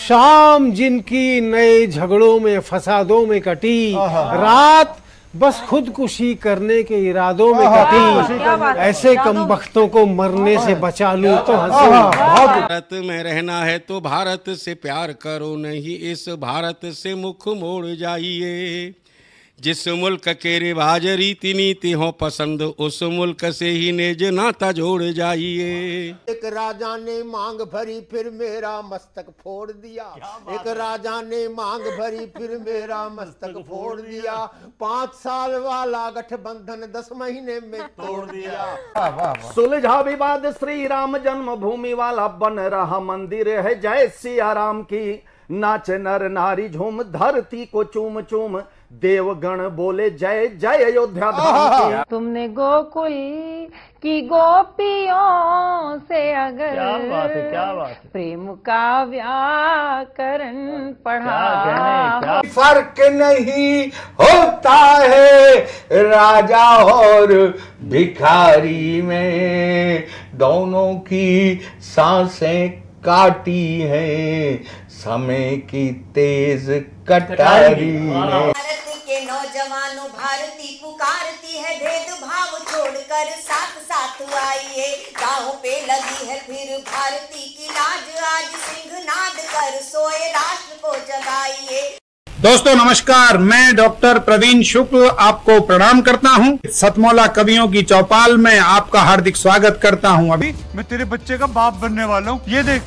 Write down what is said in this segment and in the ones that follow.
शाम जिनकी नए झगड़ों में फसादों में कटी, रात बस खुदकुशी करने के इरादों में कटी, ऐसे कमबख्तों को मरने से बचा लूं तो हंसी। भारत में रहना है तो भारत से प्यार करो, नहीं इस भारत से मुख मोड़ जाइए। जिस मुल्क के रिवाज रीति नीति हो पसंद, उस मुल्क से ही नेज नाता जोड़ जाइए। एक राजा ने मांग भरी फिर मेरा मस्तक फोड़ दिया, एक राजा ने मांग भरी फिर मेरा मस्तक फोड़ दिया। 5 साल वाला गठबंधन 10 महीने में तोड़ दिया। सुलझा विवाद श्री राम जन्मभूमि वाला, बन रहा मंदिर है जय सिया राम की। नाच नर नारी झूम धरती को चूम चूम, देवगण बोले जय जय अयोध्या धाम की। तुमने गोकुल की गोपियों से अगर क्या बात है। प्रेम का व्याकरण पढ़ा, फर्क नहीं होता है राजा और भिखारी में, दोनों की सांसें काटी है समय की तेज कटारी ने। भारत के नौजवानों भारती पुकारती है, भेदभाव छोड़कर साथ साथ आइए। गाहों पे लगी है फिर भारती की लाज, आज सिंहनाद कर सोए राष्ट्र को जगाइए। दोस्तों नमस्कार, मैं डॉक्टर प्रवीण शुक्ल आपको प्रणाम करता हूं। सतमौला कवियों की चौपाल में आपका हार्दिक स्वागत करता हूं। अभी मैं तेरे बच्चे का बाप बनने वाला हूँ, ये देख।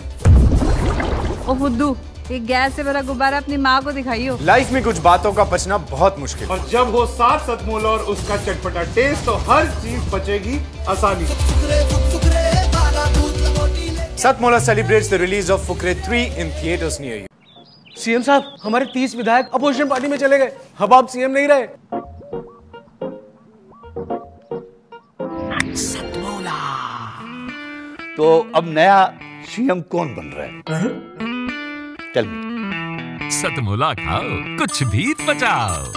ओ फुद्दू, एक गैस से भरा गुब्बारा अपनी माँ को दिखाइयो। लाइफ में कुछ बातों का बचना बहुत मुश्किल, और जब हो साथ सतमौला और उसका चटपटा टेस्ट, तो हर चीज बचेगी आसानी। सतमौला celebrates the release of Fukrey 3 in theatres near you. CM साहब, हमारे 30 विधायक अपोजिशन पार्टी में चले गए, अब आप सीएम नहीं रहे। सतमौला तो अब नया सीएम कौन बन रहा है? चल सतमौला खाओ, कुछ भी बचाओ।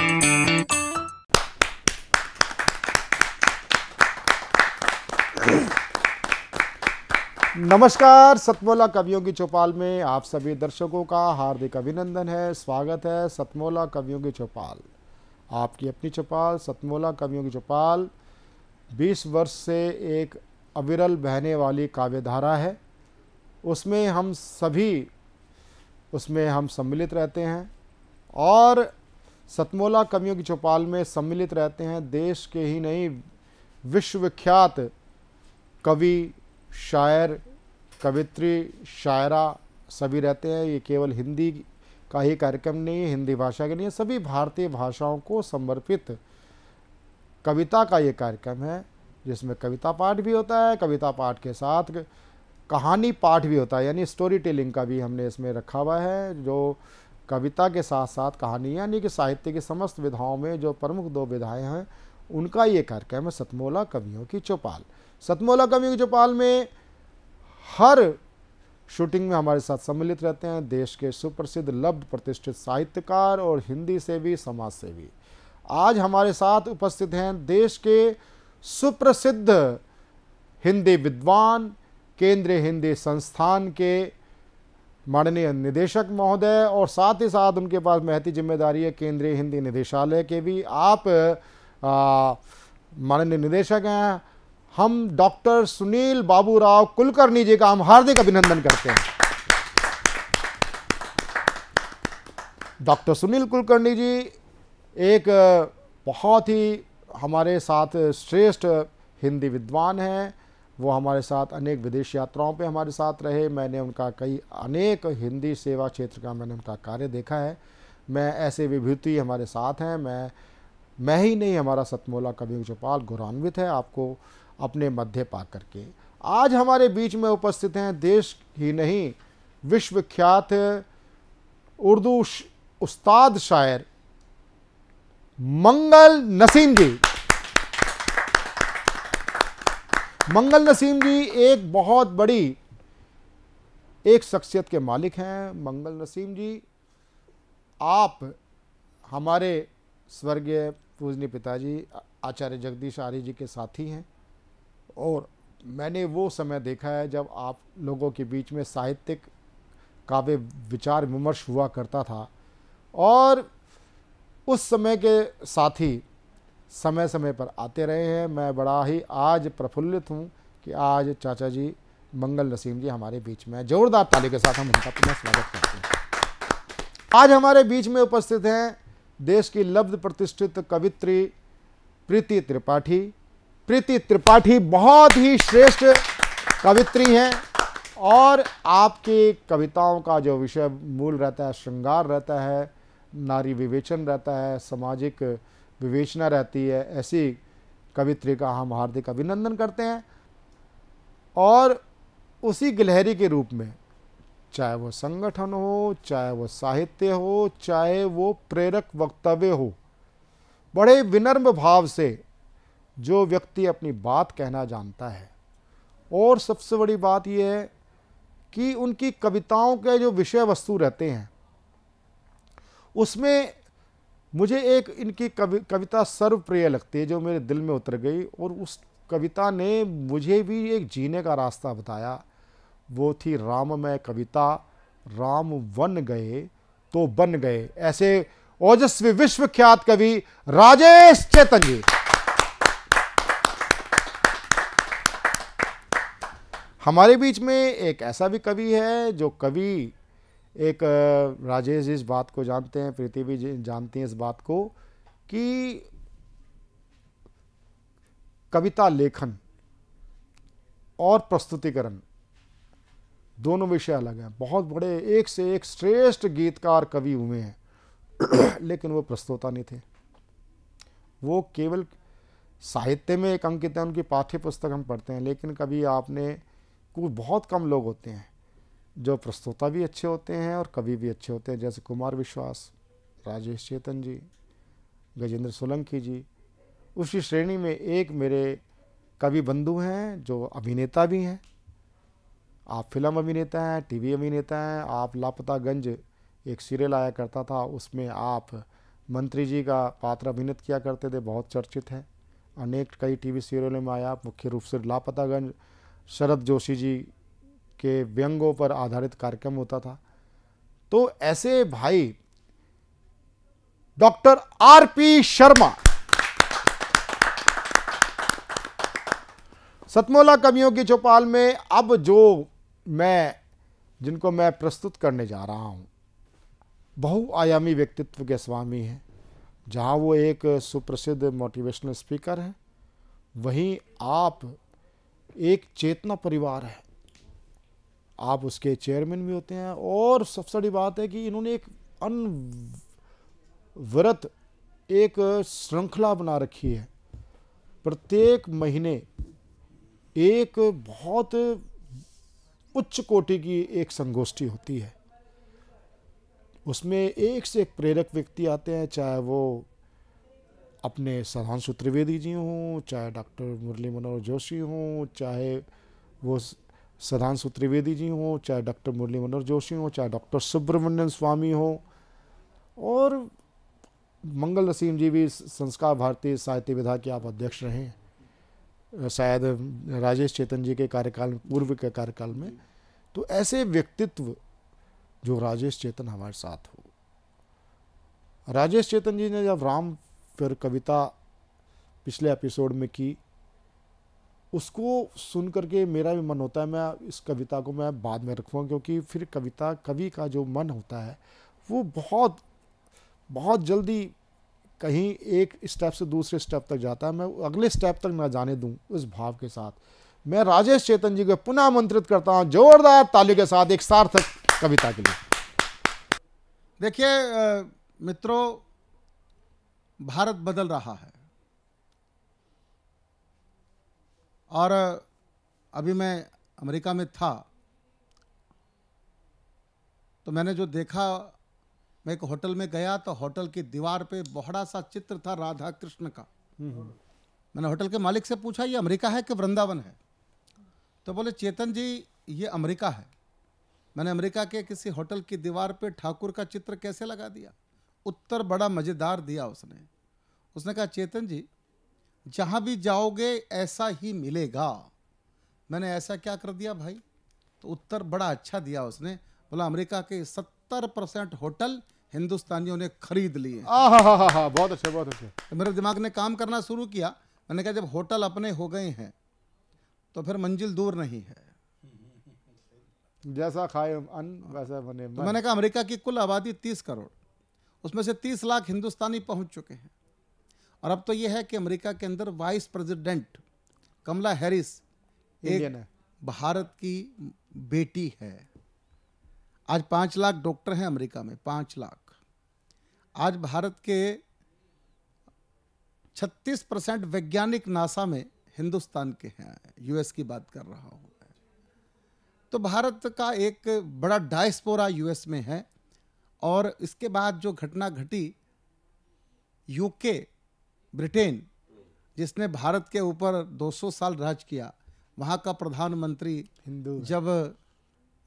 नमस्कार, सतमौला कवियों की चौपाल में आप सभी दर्शकों का हार्दिक अभिनंदन है, स्वागत है। सतमौला कवियों की चौपाल, आपकी अपनी चौपाल। सतमौला कवियों की चौपाल 20 वर्ष से एक अविरल बहने वाली काव्यधारा है। उसमें हम सम्मिलित रहते हैं और सतमौला कवियों की चौपाल में सम्मिलित रहते हैं देश के ही नहीं विश्वविख्यात कवि, शायर, कवित्री, शायरा सभी रहते हैं। ये केवल हिंदी का ही कार्यक्रम नहीं है, हिंदी भाषा का नहीं है, सभी भारतीय भाषाओं को समर्पित कविता का ये कार्यक्रम है, जिसमें कविता पाठ भी होता है, कविता पाठ के साथ कहानी पाठ भी होता है, यानी स्टोरी टेलिंग का भी हमने इसमें रखा हुआ है। जो कविता के साथ साथ कहानी, यानी कि साहित्य की समस्त विधाओं में जो प्रमुख 2 विधाएं हैं, उनका ये कार्यक्रम है सतमौला कवियों की चौपाल। सतमौला कवियों की चौपाल में हर शूटिंग में हमारे साथ सम्मिलित रहते हैं देश के सुप्रसिद्ध लब्ध प्रतिष्ठित साहित्यकार और हिंदी सेवी, समाज सेवी। आज हमारे साथ उपस्थित हैं देश के सुप्रसिद्ध हिंदी विद्वान, केंद्रीय हिंदी संस्थान के माननीय निदेशक महोदय, और साथ ही साथ उनके पास महती जिम्मेदारी है केंद्रीय हिंदी निदेशालय के भी। आप माननीय निदेशक हैं। हम डॉक्टर सुनील बाबूराव कुलकर्णी जी का हम हार्दिक अभिनंदन करते हैं। डॉक्टर सुनील कुलकर्णी जी एक बहुत ही हमारे साथ श्रेष्ठ हिंदी विद्वान हैं। वो हमारे साथ अनेक विदेश यात्राओं पे हमारे साथ रहे। मैंने उनका अनेक हिंदी सेवा क्षेत्र का मैंने उनका कार्य देखा है। मैं ऐसे विभूति हमारे साथ हैं। मैं ही नहीं, हमारा सतमौला कवियों की चौपाल गौरवान्वित है आपको अपने मध्य पा करके। आज हमारे बीच में उपस्थित हैं देश ही नहीं विश्वविख्यात उर्दू उस्ताद शायर मंगल नसीम जी। मंगल नसीम जी एक बहुत बड़ी एक शख्सियत के मालिक हैं। मंगल नसीम जी, आप हमारे स्वर्गीय पूजनीय पिताजी आचार्य जगदीश आर्य जी के साथी हैं, और मैंने वो समय देखा है जब आप लोगों के बीच में साहित्यिक काव्य विचार विमर्श हुआ करता था। और उस समय के साथी समय समय पर आते रहे हैं। मैं बड़ा ही आज प्रफुल्लित हूँ कि आज चाचा जी मंगल नसीम जी हमारे बीच में हैं। जोरदार ताली के साथ हम उनका पुनः स्वागत करते हैं। आज हमारे बीच में उपस्थित हैं देश की लब्ध प्रतिष्ठित कवित्री प्रीति त्रिपाठी। प्रीति त्रिपाठी बहुत ही श्रेष्ठ कवित्री हैं और आपकी कविताओं का जो विषय मूल रहता है, श्रृंगार रहता है, नारी विवेचन रहता है, सामाजिक विवेचना रहती है। ऐसी कवित्री का हम हार्दिक अभिनंदन करते हैं। और उसी गिलहरी के रूप में, चाहे वो संगठन हो, चाहे वो साहित्य हो, चाहे वो प्रेरक वक्तव्य हो, बड़े विनम्र भाव से जो व्यक्ति अपनी बात कहना जानता है, और सबसे बड़ी बात यह है कि उनकी कविताओं के जो विषय वस्तु रहते हैं उसमें मुझे एक इनकी कविता सर्वप्रिय लगती है जो मेरे दिल में उतर गई, और उस कविता ने मुझे भी एक जीने का रास्ता बताया। वो थी राममय कविता, राम वन गए तो बन गए। ऐसे ओजस्वी विश्वख्यात कवि राजेश चेतन जी। हमारे बीच में एक ऐसा भी कवि है जो कवि एक राजेश जी इस बात को जानते हैं, प्रीति भी जानती हैं इस बात को कि कविता लेखन और प्रस्तुतिकरण दोनों विषय अलग हैं। बहुत बड़े एक से एक श्रेष्ठ गीतकार कवि हुए हैं लेकिन वो प्रस्तोता नहीं थे। वो केवल साहित्य में एक अंकित है, उनकी पाठ्य पुस्तक हम पढ़ते हैं, लेकिन कभी आपने कुछ बहुत कम लोग होते हैं जो प्रस्तोता भी अच्छे होते हैं और कवि भी अच्छे होते हैं, जैसे कुमार विश्वास, राजेश चेतन जी, गजेंद्र सोलंकी जी। उसी श्रेणी में एक मेरे कवि बंधु हैं जो अभिनेता भी हैं। आप फिल्म अभिनेता हैं, टीवी अभिनेता हैं। आप लापतागंज एक सीरियल आया करता था, उसमें आप मंत्री जी का पात्र अभिनीत किया करते थे, बहुत चर्चित है। अनेक कई टीवी सीरियलों में आया। मुख्य रूप से लापतागंज शरद जोशी जी के व्यंगों पर आधारित कार्यक्रम होता था। तो ऐसे भाई डॉक्टर आरपी शर्मा सतमोला कवियों की चौपाल में अब जिनको मैं प्रस्तुत करने जा रहा हूं, बहुआयामी व्यक्तित्व के स्वामी हैं। जहां वो एक सुप्रसिद्ध मोटिवेशनल स्पीकर हैं, वहीं आप एक चेतना परिवार है, आप उसके चेयरमैन भी होते हैं। और सबसे बड़ी बात है कि इन्होंने एक अनवरत एक श्रृंखला बना रखी है। प्रत्येक महीने एक बहुत उच्च कोटि की एक संगोष्ठी होती है, उसमें एक से एक प्रेरक व्यक्ति आते हैं, चाहे वो अपने सुधांशु त्रिवेदी जी हों, चाहे डॉक्टर मुरली मनोहर जोशी हों, चाहे वो सुधांशु त्रिवेदी जी हों, चाहे डॉक्टर मुरली मनोहर जोशी हों, चाहे डॉक्टर सुब्रमण्यम स्वामी हों, और मंगल नसीम जी भी संस्कार भारती साहित्य विधा के आप अध्यक्ष रहे हैं, शायद राजेश चेतन जी के कार्यकाल में, पूर्व के कार्यकाल में। तो ऐसे व्यक्तित्व जो राजेश चेतन हमारे साथ हो। राजेश चेतन जी ने जब राम पर कविता पिछले एपिसोड में की, उसको सुन करके मेरा भी मन होता है मैं इस कविता को मैं बाद में रखूँगा, क्योंकि फिर कवि का जो मन होता है वो बहुत बहुत जल्दी कहीं एक स्टेप से दूसरे स्टेप तक जाता है। मैं अगले स्टेप तक ना जाने दूं, उस भाव के साथ मैं राजेश चेतन जी को पुनः आमंत्रित करता हूं जोरदार ताली के साथ एक सार्थक कविता के लिए। देखिए मित्रों, भारत बदल रहा है और अभी मैं अमेरिका में था तो मैंने जो देखा, मैं एक होटल में गया तो होटल की दीवार पे बड़ा सा चित्र था राधा कृष्ण का। मैंने होटल के मालिक से पूछा ये अमेरिका है कि वृंदावन है? तो बोले चेतन जी ये अमेरिका है। मैंने अमेरिका के किसी होटल की दीवार पे ठाकुर का चित्र कैसे लगा दिया? उत्तर बड़ा मज़ेदार दिया उसने कहा चेतन जी जहाँ भी जाओगे ऐसा ही मिलेगा। मैंने ऐसा क्या कर दिया भाई? तो उत्तर बड़ा अच्छा दिया उसने, बोला अमेरिका के 70% होटल हिंदुस्तानियों ने खरीद लिए। बहुत अच्छे बहुत अच्छे। तो मेरे दिमाग ने काम करना शुरू किया। मैंने कहा जब होटल अपने हो गए हैं तो फिर मंजिल दूर नहीं है, जैसा खाए अन्न वैसा बने। तो मैंने कहा अमेरिका की कुल आबादी 30 करोड़, उसमें से 30 लाख हिंदुस्तानी पहुंच चुके हैं। और अब तो यह है कि अमेरिका के अंदर वाइस प्रेसिडेंट कमला हैरिस एक भारत की बेटी है। आज 5 लाख डॉक्टर हैं अमेरिका में, 5 लाख। आज भारत के 36% वैज्ञानिक नासा में हिंदुस्तान के हैं, यूएस की बात कर रहा हूं। तो भारत का एक बड़ा डायस्पोरा यूएस में है। और इसके बाद जो घटना घटी, यूके, ब्रिटेन, जिसने भारत के ऊपर 200 साल राज किया, वहाँ का प्रधानमंत्री हिंदू जब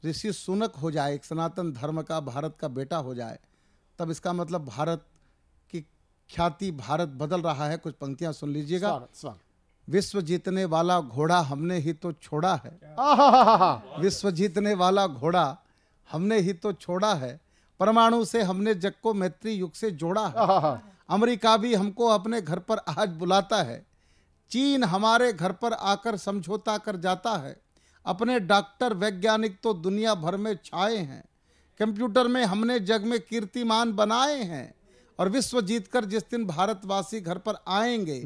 ऋषि सुनक हो जाए, एक सनातन धर्म का भारत का बेटा हो जाए, तब इसका मतलब भारत की ख्याति, भारत बदल रहा है। कुछ पंक्तियां सुन लीजिएगा। विश्व जीतने वाला घोड़ा हमने ही तो छोड़ा है, विश्व जीतने वाला घोड़ा हमने ही तो छोड़ा है, परमाणु से हमने जग को मैत्री युग से जोड़ा है, अमेरिका भी हमको अपने घर पर आज बुलाता है, चीन हमारे घर पर आकर समझौता कर जाता है, अपने डॉक्टर वैज्ञानिक तो दुनिया भर में छाए हैं, कंप्यूटर में हमने जग में कीर्तिमान बनाए हैं, और विश्व जीतकर जिस दिन भारतवासी घर पर आएंगे,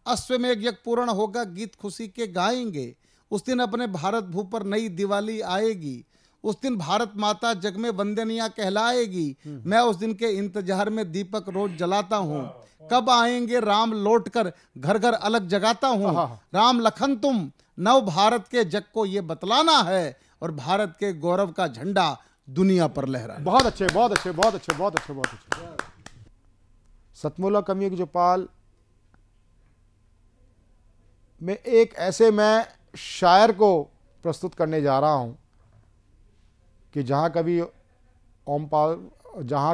अश्वमेघ यज्ञ पूर्ण होगा, गीत खुशी के गाएंगे, उस दिन अपने भारत भू पर नई दिवाली आएगी, उस दिन भारत माता जग में वंदनिया कहलाएगी। मैं उस दिन के इंतजार में दीपक रोज जलाता हूँ, कब आएंगे राम लौटकर घर घर अलग जगाता हूँ, राम लखन तुम नव भारत के जग को ये बतलाना है, और भारत के गौरव का झंडा दुनिया पर लहरा। बहुत अच्छे बहुत अच्छे बहुत अच्छे बहुत अच्छे बहुत अच्छे। सतमोला कवियों की चौपाल में एक ऐसे मैं शायर को प्रस्तुत करने जा रहा हूं कि जहां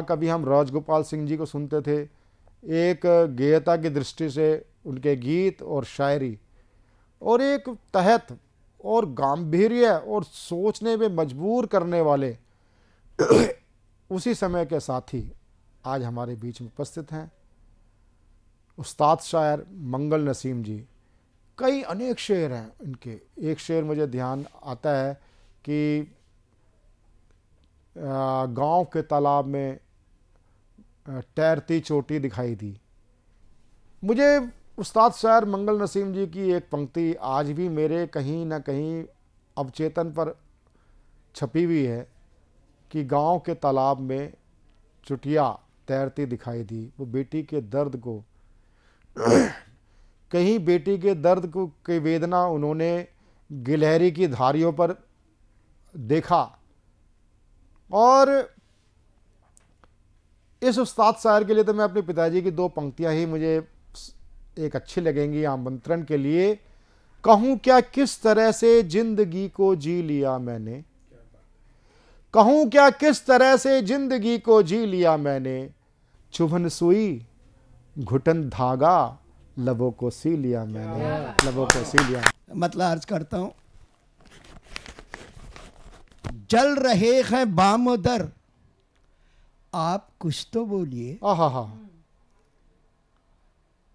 कभी हम राजगोपाल सिंह जी को सुनते थे, एक गेयता की दृष्टि से उनके गीत और शायरी, और एक तहत और गांभीर्य और सोचने में मजबूर करने वाले उसी समय के साथी आज हमारे बीच में उपस्थित हैं। उस्ताद शायर मंगल नसीम जी। कई अनेक शेर हैं इनके। एक शेर मुझे ध्यान आता है कि गांव के तालाब में तैरती चोटी दिखाई दी। मुझे उस्ताद शायर मंगल नसीम जी की एक पंक्ति आज भी मेरे कहीं ना कहीं अवचेतन पर छपी हुई है कि गांव के तालाब में चुटिया तैरती दिखाई दी। वो बेटी के दर्द को कहीं बेटी के दर्द को की वेदना उन्होंने गिलहरी की धारियों पर देखा। और इस उस्ताद शायर के लिए तो मैं अपने पिताजी की 2 पंक्तियां ही मुझे एक अच्छी लगेंगी आमंत्रण के लिए। कहूं क्या किस तरह से जिंदगी को जी लिया मैंने, कहूं क्या किस तरह से जिंदगी को जी लिया मैंने, चुभन सुई घुटन धागा लबों को सी लिया मैंने, लबों को सी लिया। मतलब अर्ज करता हूं, जल रहे हैं बामोदर, आप कुछ तो बोलिए।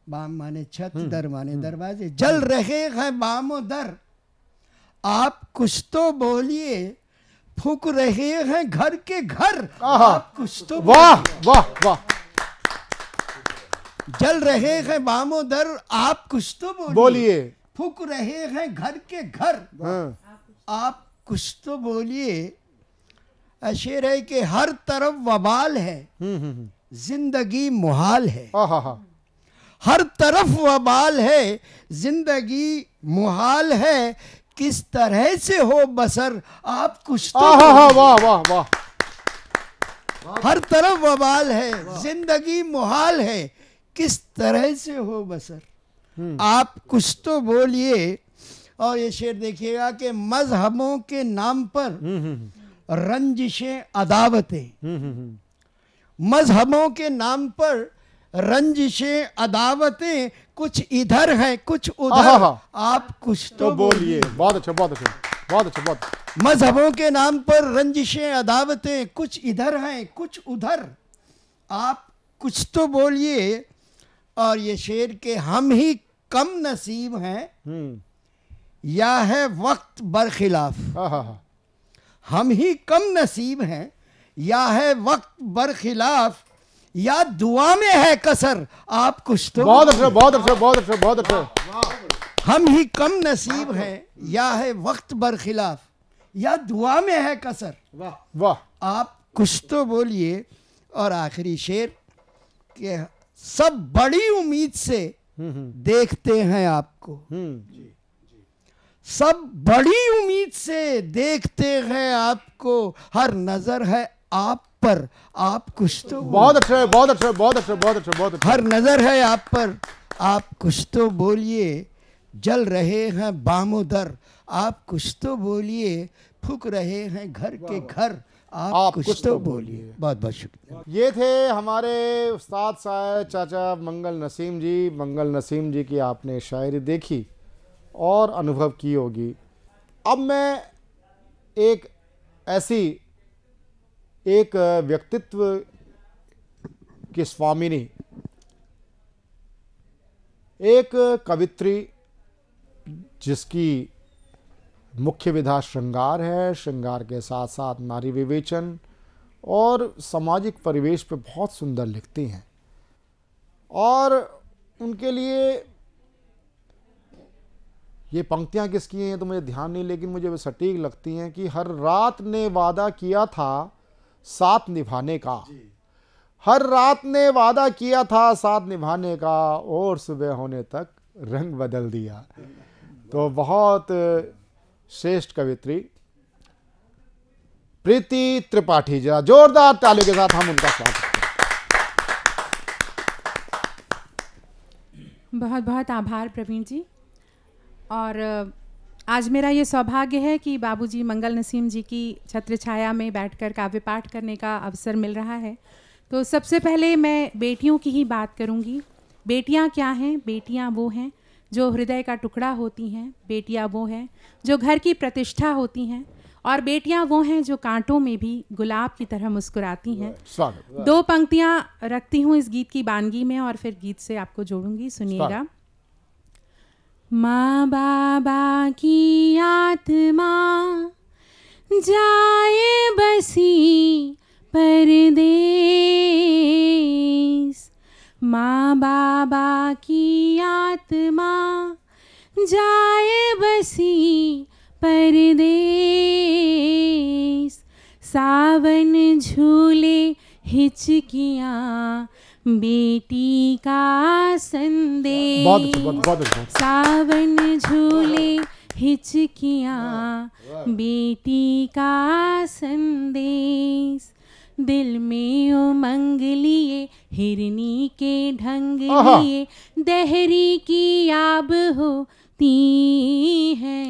बाम माने छत, दर माने दरवाजे। जल रहे हैं बामोदर, आप कुछ तो बोलिए, फूक रहे हैं घर के घर, आप कुछ तो। वाह वाह वाह। जल रहे हैं बामोदर, आप कुछ तो बोलिए, फूक रहे हैं घर के घर, आप कुछ तो बोलिए। शेर है कि हर तरफ वबाल है, जिंदगी मुहाल है, हर तरफ वबाल है, जिंदगी मुहाल है, किस तरह से हो बसर, आप कुछ तो। वाह वाह वाह। हर तरफ वबाल है, जिंदगी मुहाल है, किस तरह से हो बसर, आप कुछ तो बोलिए। और ये शेर देखिएगा कि मजहबों के नाम पर रंजिशें अदावतें, मजहबों के नाम पर रंजिशें अदावतें, कुछ इधर है कुछ उधर, आप कुछ तो बोलिए। बहुत अच्छा बहुत अच्छा। बहुत अच्छा, बहुत। मजहबों के नाम पर रंजिशें अदावतें कुछ इधर हैं कुछ उधर, आप कुछ तो बोलिए। और ये शेर के हम ही कम नसीब हैं या है वक्त बरखिलाफ। हम ही कम नसीब हैं या है वक्त बरखिलाफ, या दुआ में है कसर, आप कुछ तो। बहुत अच्छा, बहुत अच्छा, बहुत अच्छा, बहुत अच्छा। हम ही कम नसीब हैं या है वक्त बरखिलाफ, या दुआ में है कसर, वाह वाह, आप कुछ तो बोलिए। और आखिरी शेर कि सब बड़ी उम्मीद से देखते हैं आपको, सब बड़ी उम्मीद से देखते हैं आपको, हर नजर है आप पर, आप कुछ तो। बहुत अच्छा है, बहुत अच्छा, बहुत अच्छा, बहुत अच्छा, बहुत अच्छा। हर नजर है आप पर, आप कुछ तो बोलिए। जल रहे हैं बामोदर, आप कुछ तो बोलिए। फूक रहे हैं घर के घर, आप कुछ तो बोलिए। बहुत बहुत शुक्रिया। ये थे हमारे उस्ताद साहब चाचा मंगल नसीम जी। मंगल नसीम जी की आपने शायरी देखी और अनुभव की होगी। अब मैं एक ऐसी एक व्यक्तित्व की स्वामिनी, एक कवित्री जिसकी मुख्य विधा श्रृंगार है, श्रृंगार के साथ साथ नारी विवेचन और सामाजिक परिवेश पे बहुत सुंदर लिखती हैं। और उनके लिए ये पंक्तियां किसकी हैं तो मुझे ध्यान नहीं, लेकिन मुझे वो सटीक लगती हैं कि हर रात ने वादा किया था साथ निभाने का, हर रात ने वादा किया था साथ निभाने का, और सुबह होने तक रंग बदल दिया। तो बहुत श्रेष्ठ कवित्री प्रीति त्रिपाठी, जरा जोरदार तालियों के साथ हम उनका स्वागत करते हैं। बहुत बहुत आभार प्रवीण जी। और आज मेरा ये सौभाग्य है कि बाबूजी मंगल नसीम जी की छत्र छाया में बैठकर काव्य पाठ करने का अवसर मिल रहा है। तो सबसे पहले मैं बेटियों की ही बात करूंगी। बेटियां क्या हैं? बेटियां वो हैं जो हृदय का टुकड़ा होती हैं, बेटियां वो हैं जो घर की प्रतिष्ठा होती हैं, और बेटियां वो हैं जो कांटों में भी गुलाब की तरह मुस्कुराती हैं। दो पंक्तियां रखती हूँ इस गीत की बानगी में और फिर गीत से आपको जोड़ूंगी, सुनिएगा। माँ बाबा की आत्मा जाए बसी परदेस, माँ बाबा की आत्मा जाए बसी परदेस, सावन झूले हिचकियाँ बेटी का संदेश, सावन झूले हिचकियाँ बेटी का संदेश, दिल में उमंग लिए हिरनी के ढंग लिए, दहरी की आब होती है,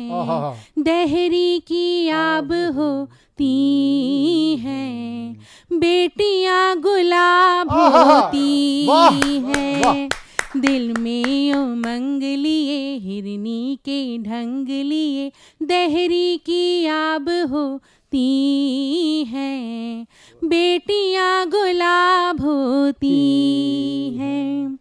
दहरी की आब होती हैं, बेटियां गुलाब होती हैं, दिल में उमंग लिए हिरनी के ढंग लिए, दहरी की आब होती हैं, बेटियां गुलाब होती हैं।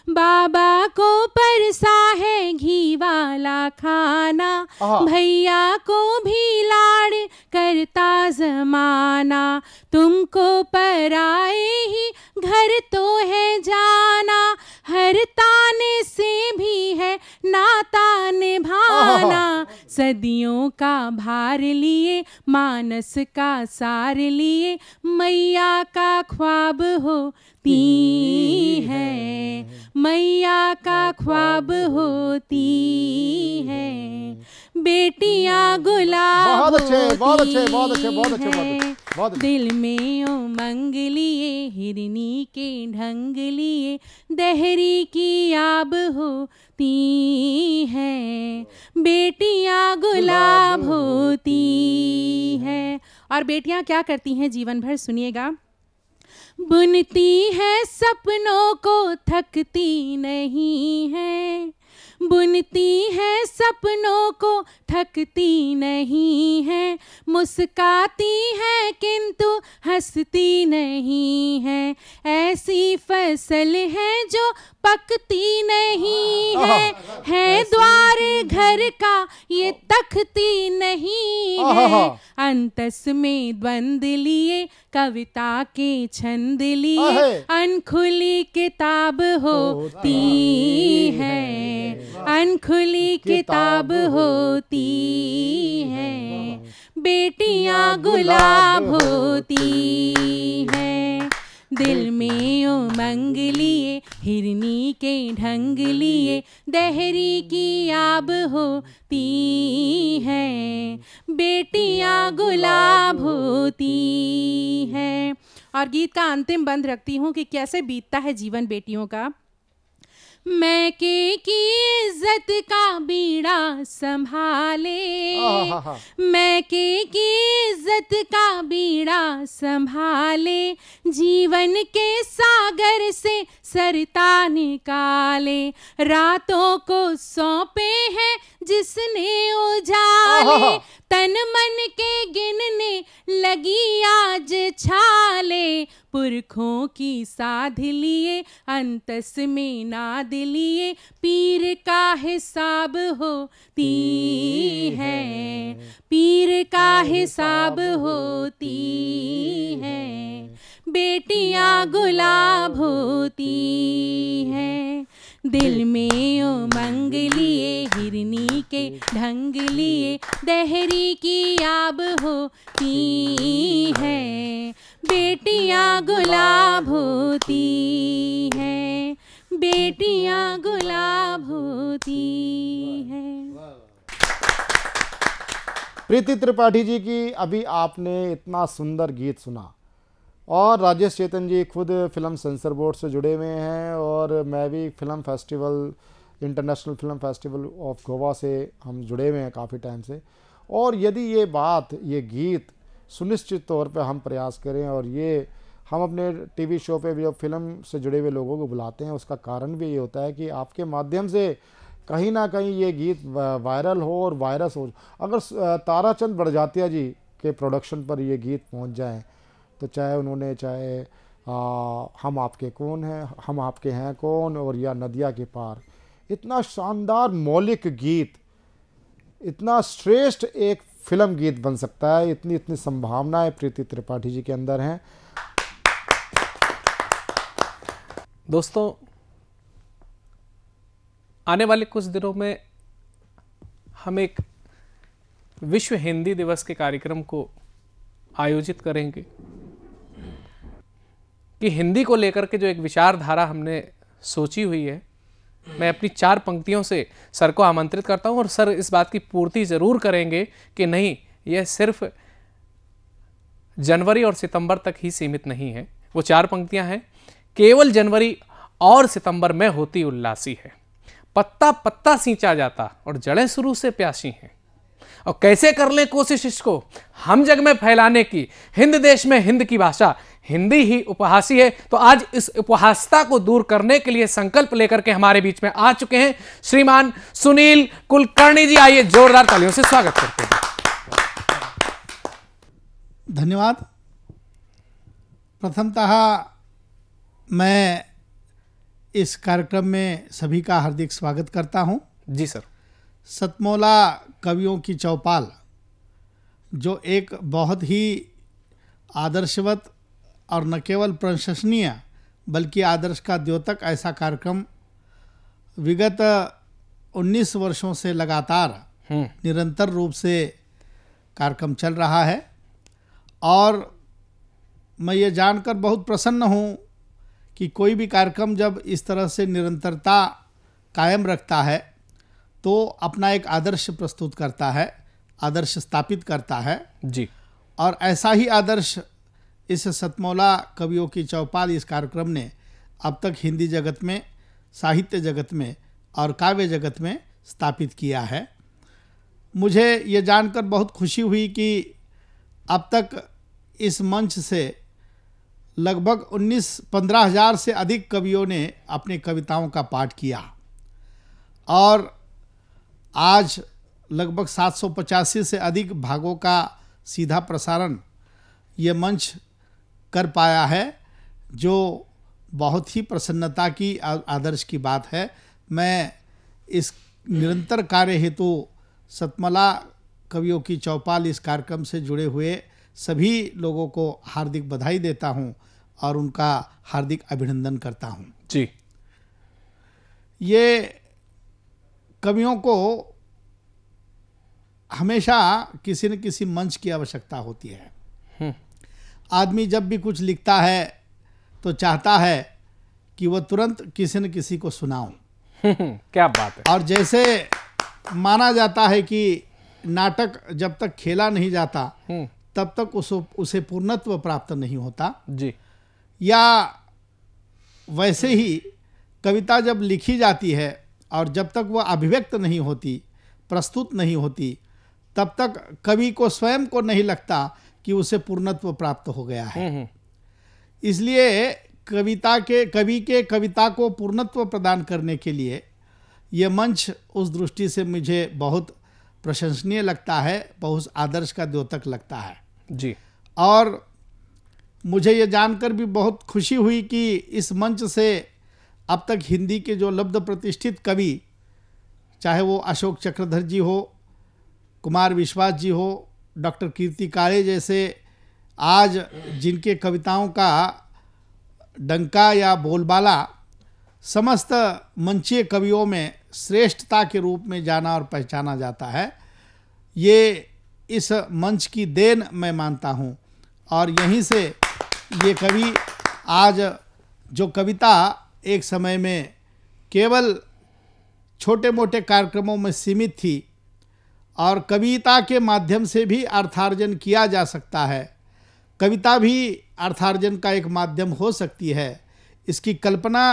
बाबा को परसा है घी वाला खाना, भैया को भी लाड़ करता जमाना, तुमको पराए ही घर तो है जाना, हर ताने से भी है नाता निभाना, सदियों का भार लिए मानस का सार लिए, मैया का ख्वाब होती है, मैया का ख्वाब होती है, बेटियां गुलाब होती हैं, दिल में उमंग लिए हिरनी के ढंग लिए, दहरी की आब होती हैं, बेटियां गुलाब होती हैं। और बेटियां क्या करती हैं जीवन भर, सुनिएगा। बुनती है सपनों को थकती नहीं है, बुनती है सपनों को थकती नहीं है, मुस्काती है किंतु हंसती नहीं है, ऐसी फसल है जो पकती नहीं है द्वार घर का ये तखती नहीं है, अंतस में द्वंद लिए कविता के छंद लिए, अनखुली किताब होती है, अनखुली किताब होती है, बेटियां गुलाब होती है, दिल में उमंग लिए हिरनी के ढंग लिए, दहरी की आब होती है, बेटियां गुलाब होती है। और गीत का अंतिम बंद रखती हूँ कि कैसे बीतता है जीवन बेटियों का। मैके की इज्जत का बीड़ा संभाले, मैके की इज्जत का बीड़ा संभाले, जीवन के सागर से सरता निकाले, रातों को सौंपे हैं जिसने उजाले, तन मन के गिनने लगी आज छाले, पुरखों की साध लिए अंतस में नाद लिए, पीर का हिसाब होती है, पीर का हिसाब होती है, बेटियां गुलाब होती है, दिल में उमंग लिए हिरनी के ढंग लिए, दहरी की आब होती है, बेटियां गुलाब होती है, बेटियां गुलाब होती है। प्रीति त्रिपाठी जी की अभी आपने इतना सुंदर गीत सुना, और राजेश चेतन जी खुद फिल्म सेंसर बोर्ड से जुड़े हुए हैं, और मैं भी film festival, international film festival of Goa से हम जुड़े हुए हैं काफ़ी टाइम से। और यदि ये बात, ये गीत सुनिश्चित तौर पे हम प्रयास करें, और ये हम अपने टीवी शो पे भी जब फिल्म से जुड़े हुए लोगों को बुलाते हैं, उसका कारण भी ये होता है कि आपके माध्यम से कहीं ना कहीं ये गीत वायरल हो और वायरस हो। अगर ताराचंद बड़जात्या जी के प्रोडक्शन पर ये गीत पहुंच जाए, तो चाहे हम आपके कौन हैं, हम आपके हैं कौन, और या नदिया के पार, इतना शानदार मौलिक गीत, इतना श्रेष्ठ एक फिल्म गीत बन सकता है। इतनी संभावनाएं प्रीति त्रिपाठी जी के अंदर हैं। दोस्तों, आने वाले कुछ दिनों में हम एक विश्व हिंदी दिवस के कार्यक्रम को आयोजित करेंगे कि हिंदी को लेकर के जो एक विचारधारा हमने सोची हुई है, मैं अपनी 4 पंक्तियों से सर को आमंत्रित करता हूं, और सर इस बात की पूर्ति जरूर करेंगे कि नहीं, यह सिर्फ जनवरी और सितंबर तक ही सीमित नहीं है। वो 4 पंक्तियां हैं। केवल जनवरी और सितंबर में होती उल्लासी है, पत्ता पत्ता सींचा जाता और जड़ें शुरू से प्यासी हैं, और कैसे कर ले कोशिश इसको हम जग में फैलाने की, हिंद देश में हिंद की भाषा हिंदी ही उपहासी है। तो आज इस उपहासता को दूर करने के लिए संकल्प लेकर के हमारे बीच में आ चुके हैं श्रीमान सुनील कुलकर्णी जी। आइए जोरदार तालियों से स्वागत करते हैं। धन्यवाद। प्रथमतः मैं इस कार्यक्रम में सभी का हार्दिक स्वागत करता हूं। जी सर। सतमौला कवियों की चौपाल, जो एक बहुत ही आदर्शवत और न केवल प्रशंसनीय बल्कि आदर्श का द्योतक ऐसा कार्यक्रम विगत 19 वर्षों से लगातार निरंतर रूप से कार्यक्रम चल रहा है, और मैं ये जानकर बहुत प्रसन्न हूँ कि कोई भी कार्यक्रम जब इस तरह से निरंतरता कायम रखता है तो अपना एक आदर्श प्रस्तुत करता है, आदर्श स्थापित करता है जी। और ऐसा ही आदर्श इस सतमौला कवियों की चौपाल इस कार्यक्रम ने अब तक हिंदी जगत में, साहित्य जगत में और काव्य जगत में स्थापित किया है। मुझे ये जानकर बहुत खुशी हुई कि अब तक इस मंच से लगभग 15,000 से अधिक कवियों ने अपनी कविताओं का पाठ किया, और आज लगभग 785 से अधिक भागों का सीधा प्रसारण ये मंच कर पाया है, जो बहुत ही प्रसन्नता की आदर्श की बात है। मैं इस निरंतर कार्य हेतु सतमला कवियों की चौपाल इस कार्यक्रम से जुड़े हुए सभी लोगों को हार्दिक बधाई देता हूं और उनका हार्दिक अभिनंदन करता हूं। जी, ये कवियों को हमेशा किसी न किसी मंच की आवश्यकता होती है। आदमी जब भी कुछ लिखता है तो चाहता है कि वह तुरंत किसी न किसी को सुनाऊं। क्या बात है। और जैसे माना जाता है कि नाटक जब तक खेला नहीं जाता तब तक उसे पूर्णत्व प्राप्त नहीं होता जी, या वैसे ही कविता जब लिखी जाती है और जब तक वह अभिव्यक्त नहीं होती, प्रस्तुत नहीं होती, तब तक कवि को स्वयं को नहीं लगता कि उसे पूर्णत्व प्राप्त हो गया है। इसलिए कवि के कविता को पूर्णत्व प्रदान करने के लिए यह मंच उस दृष्टि से मुझे बहुत प्रशंसनीय लगता है, बहुत आदर्श का द्योतक लगता है जी। और मुझे ये जानकर भी बहुत खुशी हुई कि इस मंच से अब तक हिंदी के जो लब्ध प्रतिष्ठित कवि, चाहे वो अशोक चक्रधर जी हो, कुमार विश्वास जी हो, डॉक्टर कीर्ति काळे जैसे, आज जिनके कविताओं का डंका या बोलबाला समस्त मंचीय कवियों में श्रेष्ठता के रूप में जाना और पहचाना जाता है, ये इस मंच की देन मैं मानता हूँ। और यहीं से ये कवि आज जो कविता एक समय में केवल छोटे मोटे कार्यक्रमों में सीमित थी और कविता के माध्यम से भी अर्थार्जन किया जा सकता है, कविता भी अर्थार्जन का एक माध्यम हो सकती है, इसकी कल्पना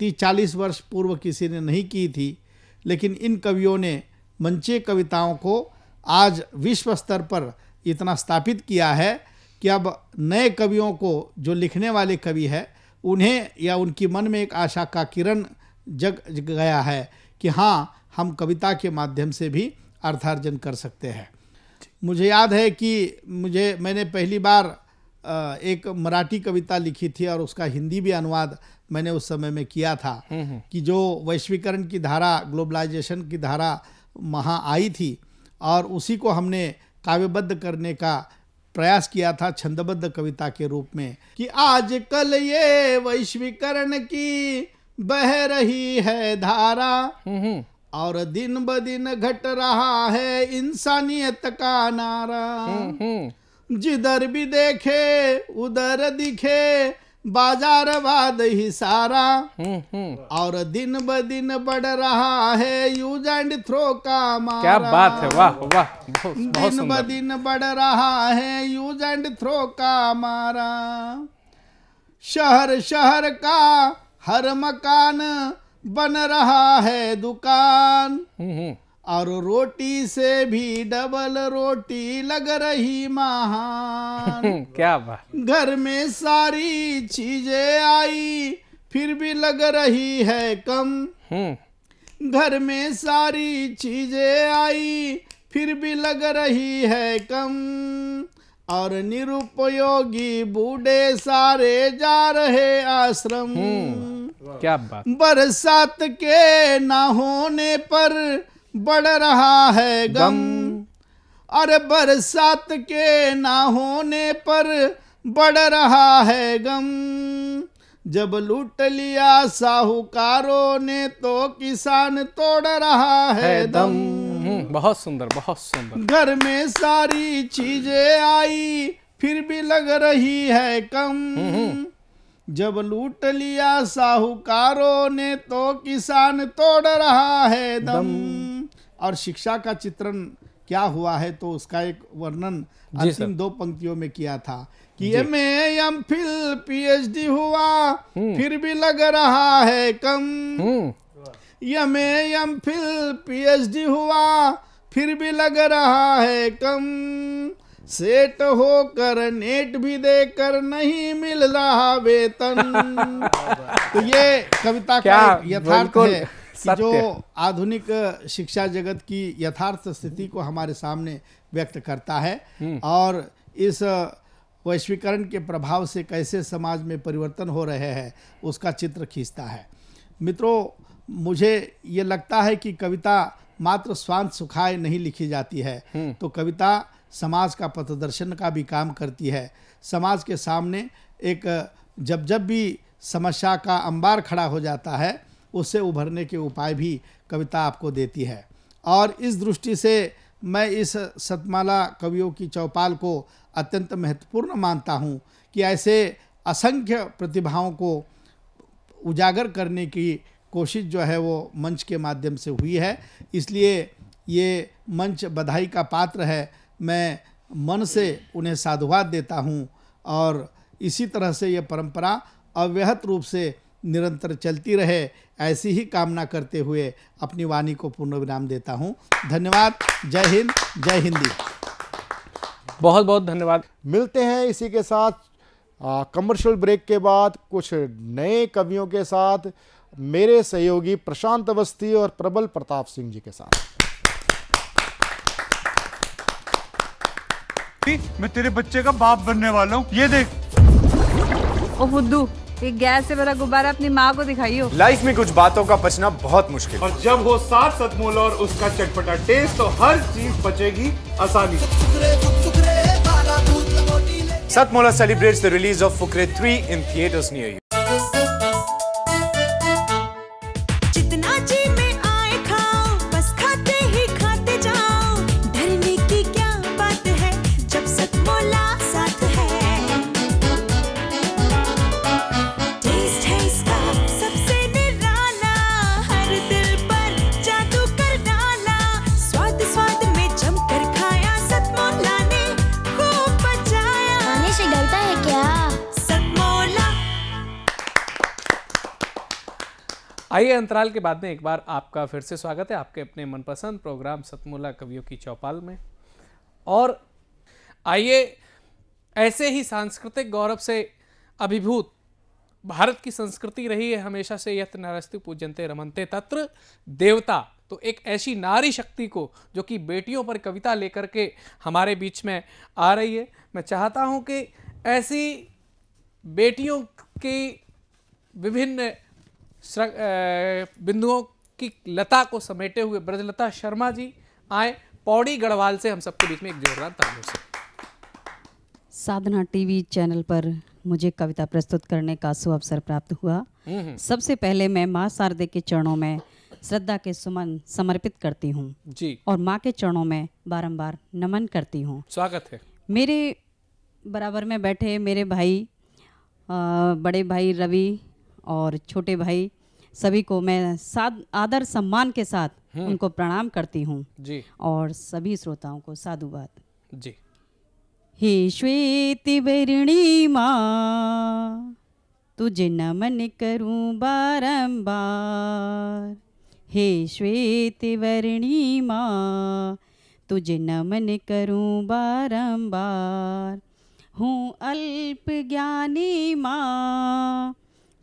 30-40 वर्ष पूर्व किसी ने नहीं की थी। लेकिन इन कवियों ने मंचीय कविताओं को आज विश्व स्तर पर इतना स्थापित किया है कि अब नए कवियों को, जो लिखने वाले कवि है, उन्हें या उनकी मन में एक आशा का किरण जग गया है कि हाँ, हम कविता के माध्यम से भी अर्थार्जन कर सकते हैं। मुझे याद है कि मैंने पहली बार एक मराठी कविता लिखी थी और उसका हिंदी भी अनुवाद मैंने उस समय में किया था कि जो वैश्वीकरण की धारा, ग्लोबलाइजेशन की धारा वहाँ आई थी और उसी को हमने काव्यबद्ध करने का प्रयास किया था छंदबद्ध कविता के रूप में कि आजकल ये वैश्वीकरण की बह रही है धारा और दिन ब दिन घट रहा है इंसानियत का नारा, जिधर भी देखे उधर दिखे बाजारवाद ही सारा और दिन ब दिन बढ़ रहा है यूज एंड थ्रो का मारा। क्या बात है, वाह वाह, दिन ब दिन बढ़ रहा है यूज एंड थ्रो का मारा, शहर शहर का हर मकान बन रहा है दुकान और रोटी से भी डबल रोटी लग रही महान। क्या बात। घर में सारी चीजें आई फिर भी लग रही है कम, घर में सारी चीजें आई फिर भी लग रही है कम और निरुपयोगी बूढ़े सारे जा रहे आश्रम। क्या बात। बरसात के ना होने पर बढ़ रहा है गम, अरे बरसात के ना होने पर बढ़ रहा है गम, जब लूट लिया साहूकारों ने तो किसान तोड़ रहा है दम। बहुत सुंदर, बहुत सुंदर। घर में सारी चीजें आई फिर भी लग रही है कम, जब लूट लिया साहूकारों ने तो किसान तोड़ रहा है दम। और शिक्षा का चित्रण क्या हुआ है तो उसका एक वर्णन अंतिम 2 पंक्तियों में किया था कि MA, PhD हुआ फिर भी लग रहा है कम, MA, PhD हुआ फिर भी लग रहा है कम, सेट होकर नेट भी देकर नहीं मिल रहा वेतन। तो ये कविता का यथार्थ है कि जो आधुनिक शिक्षा जगत की यथार्थ स्थिति को हमारे सामने व्यक्त करता है और इस वैश्वीकरण के प्रभाव से कैसे समाज में परिवर्तन हो रहे हैं उसका चित्र खींचता है। मित्रों, मुझे ये लगता है कि कविता मात्र स्वांत सुखाए नहीं लिखी जाती है, तो कविता समाज का पथदर्शन का भी काम करती है। समाज के सामने एक जब भी समस्या का अंबार खड़ा हो जाता है उससे उभरने के उपाय भी कविता आपको देती है। और इस दृष्टि से मैं इस सतमाला कवियों की चौपाल को अत्यंत महत्वपूर्ण मानता हूँ कि ऐसे असंख्य प्रतिभाओं को उजागर करने की कोशिश जो है वो मंच के माध्यम से हुई है, इसलिए ये मंच बधाई का पात्र है। मैं मन से उन्हें साधुवाद देता हूँ और इसी तरह से ये परंपरा अव्याहत रूप से निरंतर चलती रहे, ऐसी ही कामना करते हुए अपनी वाणी को पूर्ण विराम देता हूँ। धन्यवाद। जय हिंद, जय हिंदी। बहुत बहुत धन्यवाद। मिलते हैं इसी के साथ कमर्शियल ब्रेक के बाद कुछ नए कवियों के साथ, मेरे सहयोगी प्रशांत अवस्थी और प्रबल प्रताप सिंह जी के साथ। मैं तेरे बच्चे का बाप बनने वाला हूँ, ये देख। ओ फुद्दू, एक गैस से भरा गुब्बारा अपनी माँ को दिखाइयो। लाइफ में कुछ बातों का पचना बहुत मुश्किल, और जब हो साथ सतमोला और उसका चटपटा टेस्ट तो हर चीज पचेगी आसानी से। Satmola celebrates the release of Fukre 3 in theaters near you. जितना जी में आए खाओ, बस खाते ही खाते जाओ। डरने की क्या बात है जब सतमोला साथ है। टेस्ट है इसका सबसे निराला, हर दिल पर जादू कर डाला। स्वाद स्वाद में जमकर खाया, सतमोला ने खूब बचाया। खाने से डरता है क्या? सतमोला। आइए, अंतराल के बाद में एक बार आपका फिर से स्वागत है आपके अपने मनपसंद प्रोग्राम सतमोला कवियों की चौपाल में। और आइए, ऐसे ही सांस्कृतिक गौरव से अभिभूत भारत की संस्कृति रही है हमेशा से, यत् नरस्तु पूज्यन्ते रमन्ते तत्र देवता। तो एक ऐसी नारी शक्ति को जो कि बेटियों पर कविता लेकर के हमारे बीच में आ रही है, मैं चाहता हूं कि ऐसी बेटियों की विभिन्न बिंदुओं की लता को समेटे हुए ब्रजलता शर्मा जी आए पौड़ी गढ़वाल से हम सबके बीच में एक जोरदार तालियों से। साधना टीवी चैनल पर मुझे कविता प्रस्तुत करने का सुअवसर प्राप्त हुआ। सबसे पहले मैं माँ शारदे के चरणों में श्रद्धा के सुमन समर्पित करती हूँ जी, और माँ के चरणों में बारंबार नमन करती हूँ। स्वागत है। मेरे बराबर में बैठे मेरे भाई, बड़े भाई रवि और छोटे भाई, सभी को मैं आदर सम्मान के साथ उनको प्रणाम करती हूँ जी, और सभी श्रोताओं को साधुवाद जी। हे श्वेति वर्णी माँ, तुझे नमन करूं बारंबार। हे श्वेति वर्णी माँ, तुझे नमन करूं बारंबार। हूँ अल्प ज्ञानी माँ,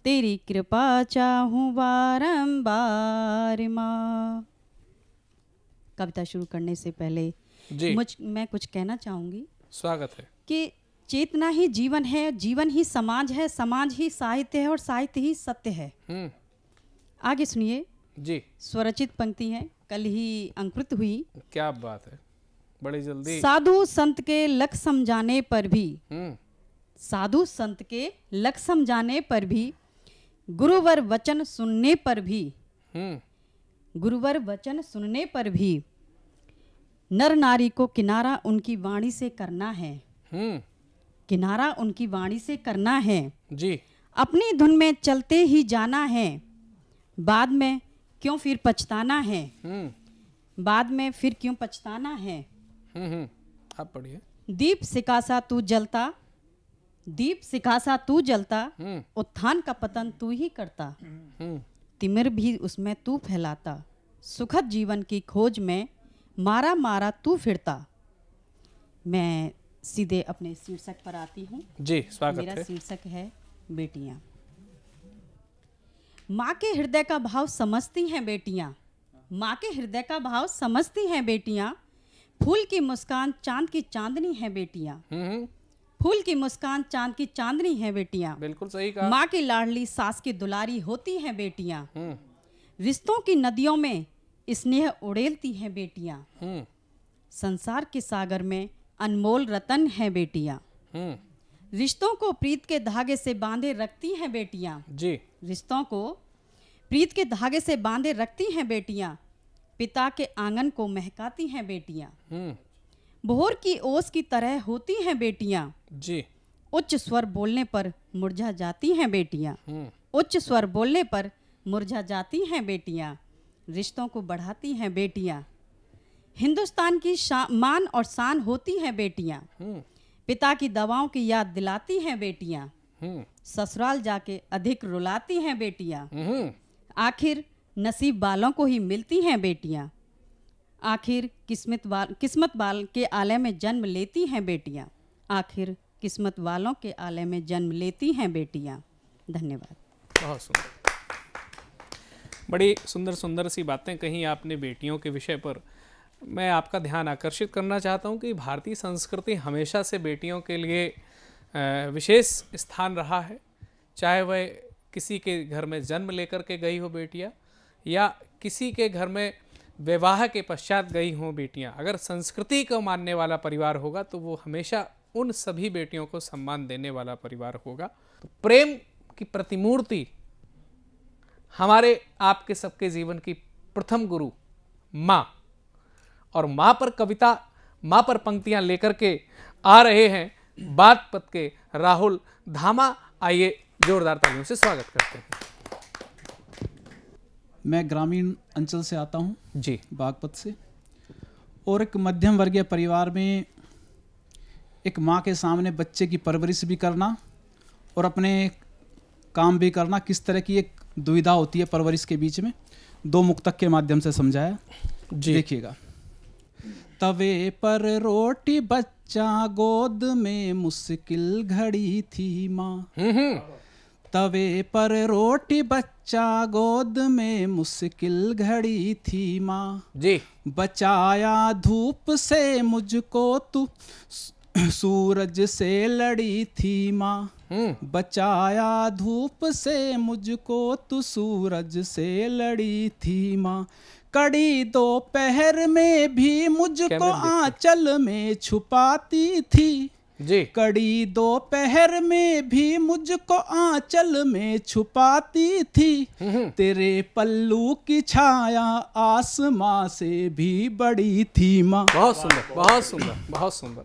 तेरी कृपा चाहूँ बारंबार माँ। कविता शुरू करने से पहले मैं कुछ कहना चाहूँगी। स्वागत है। कि चेतना ही जीवन है, जीवन ही समाज है, समाज ही साहित्य है और साहित्य ही सत्य है। आगे सुनिए जी। स्वरचित पंक्ति है, कल ही अंकुरित हुई। क्या बात है, बड़ी जल्दी। साधु संत के लख समझाने पर भी, साधु संत के लख समझाने पर भी, गुरुवर वचन सुनने पर भी, गुरुवर वचन सुनने पर भी, नर नारी को किनारा उनकी वाणी से करना है। किनारा उनकी वाणी से करना है जी। अपनी धुन में चलते ही जाना है, बाद में क्यों फिर पछताना है। बाद में फिर क्यों पछताना है। आप पढ़िए। दीप सिकासा तू जलता, दीप सिकासा तू जलता, उत्थान का पतन तू ही करता। तिमिर भी उसमें तू फैलाता, सुखद जीवन की खोज में मारा मारा तू फिरता। मैं सीधे अपने शीर्षक पर आती हूँ जी। स्वागत मेरा है। शीर्षक है बेटियां। माँ के हृदय का भाव समझती हैं बेटियाँ, माँ के हृदय का भाव समझती हैं बेटियाँ। फूल की मुस्कान चांद की चांदनी है बेटियाँ, फूल की मुस्कान चांद की चांदनी है बेटियाँ। बिल्कुल सही कहा। माँ की लाडली सास की दुलारी होती हैं बेटियाँ। रिश्तों की नदियों में स्नेह उड़ेलती हैं बेटियाँ। संसार के सागर में अनमोल रतन है बेटियाँ। रिश्तों को प्रीत के धागे से बांधे रखती हैं बेटियाँ जी। रिश्तों को प्रीत के धागे से बांधे रखती हैं बेटियाँ। पिता के आंगन को महकाती हैं बेटियाँ। भोर की ओस की तरह होती हैं बेटियाँ जी। उच्च स्वर बोलने पर मुरझा जाती हैं बेटियाँ। उच्च स्वर बोलने पर मुरझा जाती हैं बेटियाँ। रिश्तों को बढ़ाती हैं बेटियाँ। हिंदुस्तान की मान और शान होती हैं बेटियाँ। पिता की दवाओं की याद दिलाती हैं बेटियाँ। ससुराल जाके अधिक रुलाती हैं बेटियाँ। आखिर नसीब वालों को ही मिलती हैं बेटियाँ। आखिर किस्मत वाल के आलय में जन्म लेती हैं बेटियाँ। आखिर किस्मत वालों के आलय में जन्म लेती हैं बेटियाँ। धन्यवाद। बहुत सुंदर, बड़ी सुंदर सुंदर सी बातें कही आपने बेटियों के विषय पर। मैं आपका ध्यान आकर्षित करना चाहता हूं कि भारतीय संस्कृति हमेशा से बेटियों के लिए विशेष स्थान रहा है, चाहे वह किसी के घर में जन्म लेकर के गई हो बेटियां या किसी के घर में विवाह के पश्चात गई हों बेटियां। अगर संस्कृति को मानने वाला परिवार होगा तो वो हमेशा उन सभी बेटियों को सम्मान देने वाला परिवार होगा। तो प्रेम की प्रतिमूर्ति हमारे आपके सबके जीवन की प्रथम गुरु माँ, और माँ पर कविता, माँ पर पंक्तियां लेकर के आ रहे हैं बात पद के राहुल धामा। आइए जोरदार तालियों से स्वागत करते हैं। मैं ग्रामीण अंचल से आता हूँ जी, बागपत से, और एक मध्यम वर्गीय परिवार में एक माँ के सामने बच्चे की परवरिश भी करना और अपने काम भी करना, किस तरह की एक दुविधा होती है परवरिश के बीच में, दो मुक्तक के माध्यम से समझाया जी। देखिएगा। तवे पर रोटी बच्चा गोद में मुश्किल घड़ी थी माँ। तवे पर रोटी बच्चा गोद में मुश्किल घड़ी थी माँ जी। बचाया धूप से मुझको तू सूरज से लड़ी थी माँ। बचाया धूप से मुझको तू सूरज से लड़ी थी माँ। कड़ी दोपहर में भी मुझको आंचल में छुपाती थी जी। कड़ी दोपहर में भी मुझको आंचल में छुपाती थी। तेरे पल्लू की छाया आसमां से भी बड़ी थी माँ। बहुत सुंदर, बहुत सुंदर, बहुत सुंदर।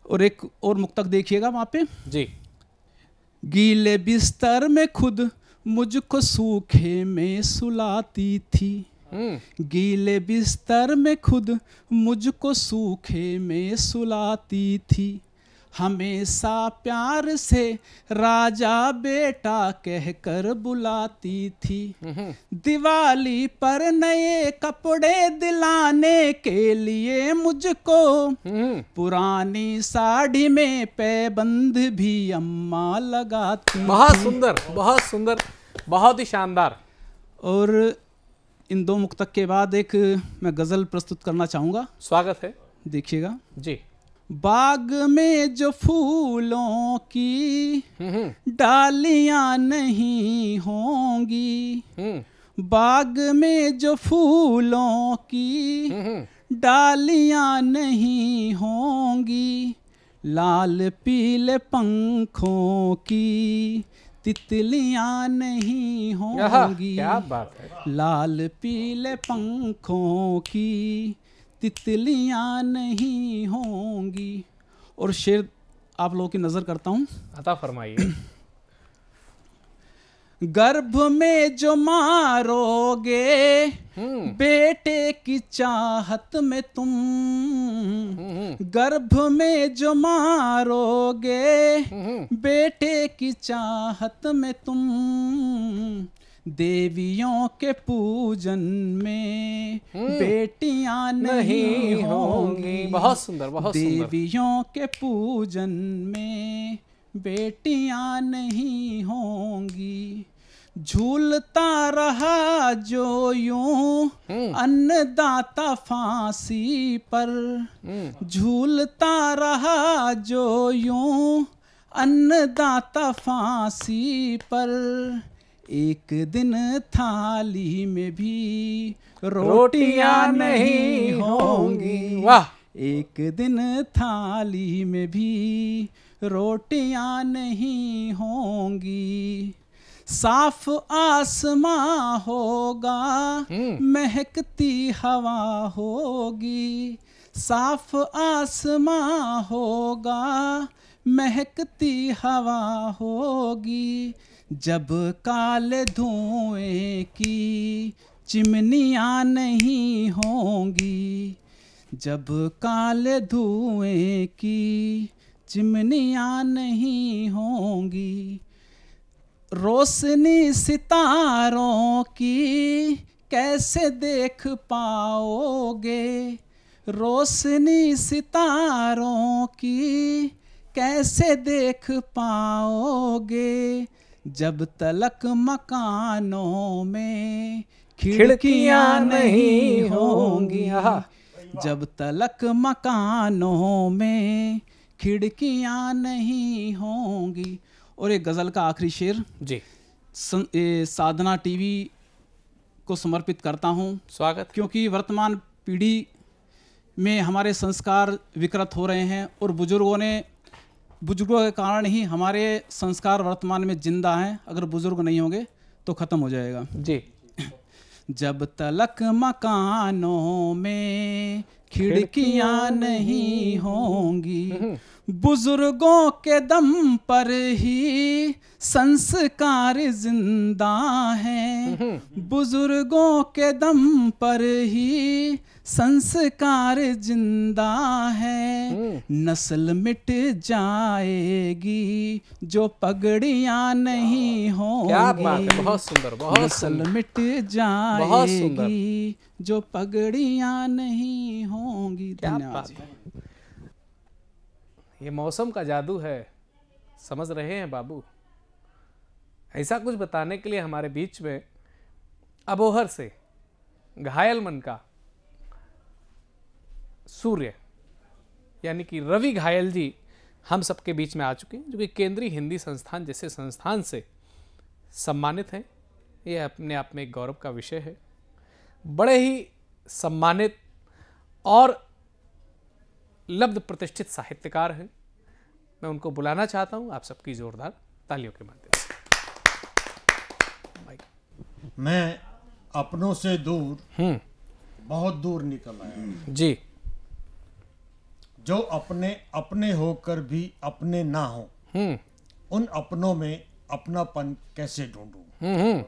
और एक और मुक्तक देखिएगा वहां पे जी। गीले बिस्तर में खुद मुझको सूखे में सुलाती थी। गीले बिस्तर में खुद मुझको सूखे में सुलाती थी। हमेशा प्यार से राजा बेटा कहकर बुलाती थी। दिवाली पर नए कपड़े दिलाने के लिए मुझको पुरानी साड़ी में पैबंद भी अम्मा लगाती। बहुत सुंदर, बहुत सुंदर, बहुत ही शानदार। और इन दो मुक्तक के बाद एक मैं गजल प्रस्तुत करना चाहूंगा। स्वागत है। देखिएगा जी। बाग में जो फूलों की डालियां नहीं होंगी, बाग में जो फूलों की डालियां नहीं होंगी, लाल पीले पंखों की तितलियां नहीं होंगी। क्या बात है। लाल पीले पंखों की तितलियां नहीं होंगी। और शेर आप लोगों की नजर करता हूं, अता फरमाइए। गर्भ में जो मारोगे बेटे की चाहत में तुम, गर्भ में जो मारोगे बेटे की चाहत में तुम, देवियों के पूजन में बेटियां नहीं होंगी। बहुत सुंदर, बहुत सुंदर। देवियों के पूजन में बेटियां नहीं होंगी। झूलता रहा जो यूं अन्नदाता फांसी पर, झूलता रहा जो यूं अन्नदाता फांसी पर, एक दिन थाली में भी रोटियां नहीं होंगी। वाह। एक दिन थाली में भी रोटियां नहीं होंगी, साफ आसमां होगा महकती हवा होगी, साफ आसमां होगा महकती हवा होगी, जब काले धुएं की चिमनियां नहीं होंगी, जब काले धुएं की चिमनियां नहीं होंगी, रोशनी सितारों की कैसे देख पाओगे, रोशनी सितारों की कैसे देख पाओगे, जब तलक मकानों में खिड़कियां नहीं होंगी, जब तलक मकानों में खिड़कियां नहीं होंगी। और एक गज़ल का आखिरी शेर जी साधना टीवी को समर्पित करता हूँ। स्वागत। क्योंकि वर्तमान पीढ़ी में हमारे संस्कार विकृत हो रहे हैं और बुजुर्गों के कारण ही हमारे संस्कार वर्तमान में जिंदा हैं। अगर बुजुर्ग नहीं होंगे तो ख़त्म हो जाएगा। जी। जब तलक मकानों में खिड़कियां नहीं होंगी, बुजुर्गों के दम पर ही संस्कार जिंदा हैं, बुजुर्गों के दम पर ही संस्कार जिंदा है, नस्ल मिट जाएगी जो पगड़ियां नहीं होंगी। क्या बात है, बहुत सुंदर, बहुत नस्ल मिट जाएगी जो पगड़ियां नहीं होंगी। धन्यवाद। ये मौसम का जादू है, समझ रहे हैं बाबू। ऐसा कुछ बताने के लिए हमारे बीच में अबोहर से घायल मन का सूर्य यानी कि रवि घायल जी हम सबके बीच में आ चुके हैं, जो कि केंद्रीय हिंदी संस्थान जैसे संस्थान से सम्मानित हैं। ये अपने आप में एक गौरव का विषय है। बड़े ही सम्मानित और लब्ध प्रतिष्ठित साहित्यकार हैं। मैं उनको बुलाना चाहता हूं आप सबकी जोरदार तालियों के माध्यम से। मैं अपनों से दूर बहुत दूर निकल आया जी। जो अपने अपने होकर भी अपने ना हो, उन अपनों में अपनापन कैसे ढूंढूं।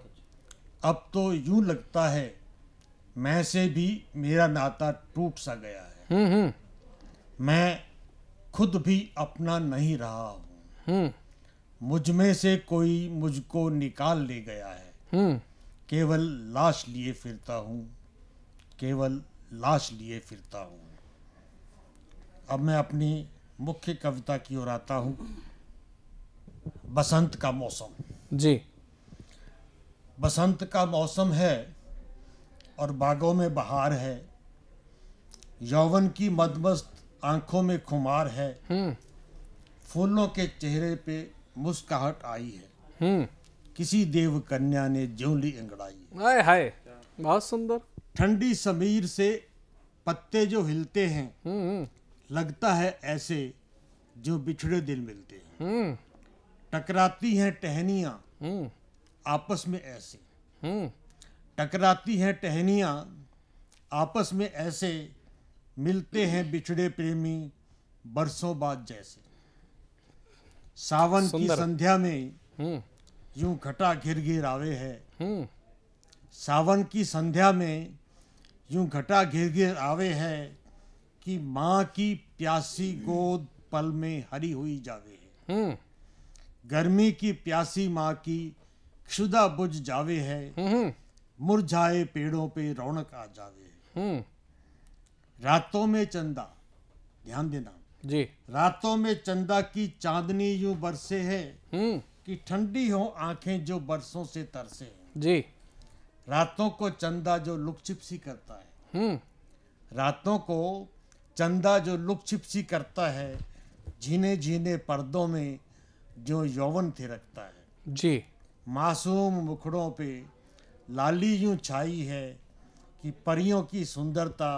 अब तो यूं लगता है मैं से भी मेरा नाता टूट सा गया है। मैं खुद भी अपना नहीं रहा हूँ। मुझ में से कोई मुझको निकाल ले गया है। केवल लाश लिए फिरता हूँ, केवल लाश लिए फिरता हूँ। अब मैं अपनी मुख्य कविता की ओर आता हूँ। बसंत का मौसम। जी। बसंत का मौसम है और बागों में बहार है। यौवन की मदमस्त आंखों में खुमार है। फूलों के चेहरे पे मुस्कुराहट आई है। किसी देव कन्या ने ज्यों ली अंगड़ाई। हाय हाय, बहुत सुंदर। ठंडी समीर से पत्ते जो हिलते हैं, लगता है ऐसे जो बिछड़े दिल मिलते हैं। टकराती हैं टहनियां आपस में ऐसे, टकराती हैं टहनियां आपस में ऐसे, मिलते हैं बिछड़े प्रेमी बरसों बाद जैसे। सावन की संध्या में यूं घटा घिर घिर आवे है। सावन की संध्या में यूं घटा घिर घिर आवे है कि माँ की प्यासी गोद पल में हरी हुई जावे है। गर्मी की प्यासी माँ की क्षुधा बुझ जावे है। मुरझाए पेड़ों पे रौनक आ जावे है। रातों में चंदा, ध्यान देना जी, रातों में चंदा की चांदनी यूं बरसे है कि ठंडी हो आंखें जो बरसों से तरसे हैं। जी। रातों को चंदा जो लुक छिपसी करता है। रातों को चंदा जो लुक छिपसी करता है, झीने झीने पर्दों में जो यौवन थे रखता है। जी। मासूम मुखड़ों पे लाली यूं छाई है कि परियों की सुंदरता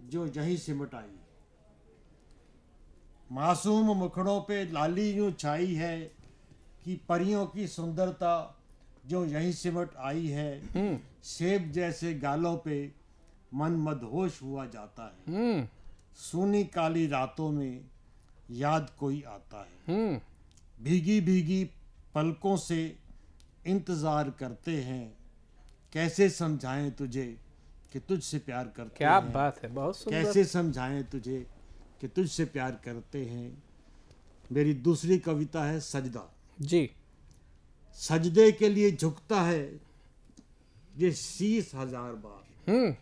जो यही सिमट आई। मासूम मुखड़ों पे लाली यूं छाई है कि परियों की सुंदरता जो यही सिमट आई है। सेब जैसे गालों पे मन मदहोश हुआ जाता है। सूनी काली रातों में याद कोई आता है। भीगी भीगी पलकों से इंतजार करते हैं, कैसे समझाएं तुझे कि तुझसे प्यार करते क्या हैं। बात है, बहुत सुंदर। कैसे समझाएं तुझे कि तुझसे प्यार करते हैं। मेरी दूसरी कविता है सजदा। जी। सजदे के लिए झुकता है ये शीश 1000 बार।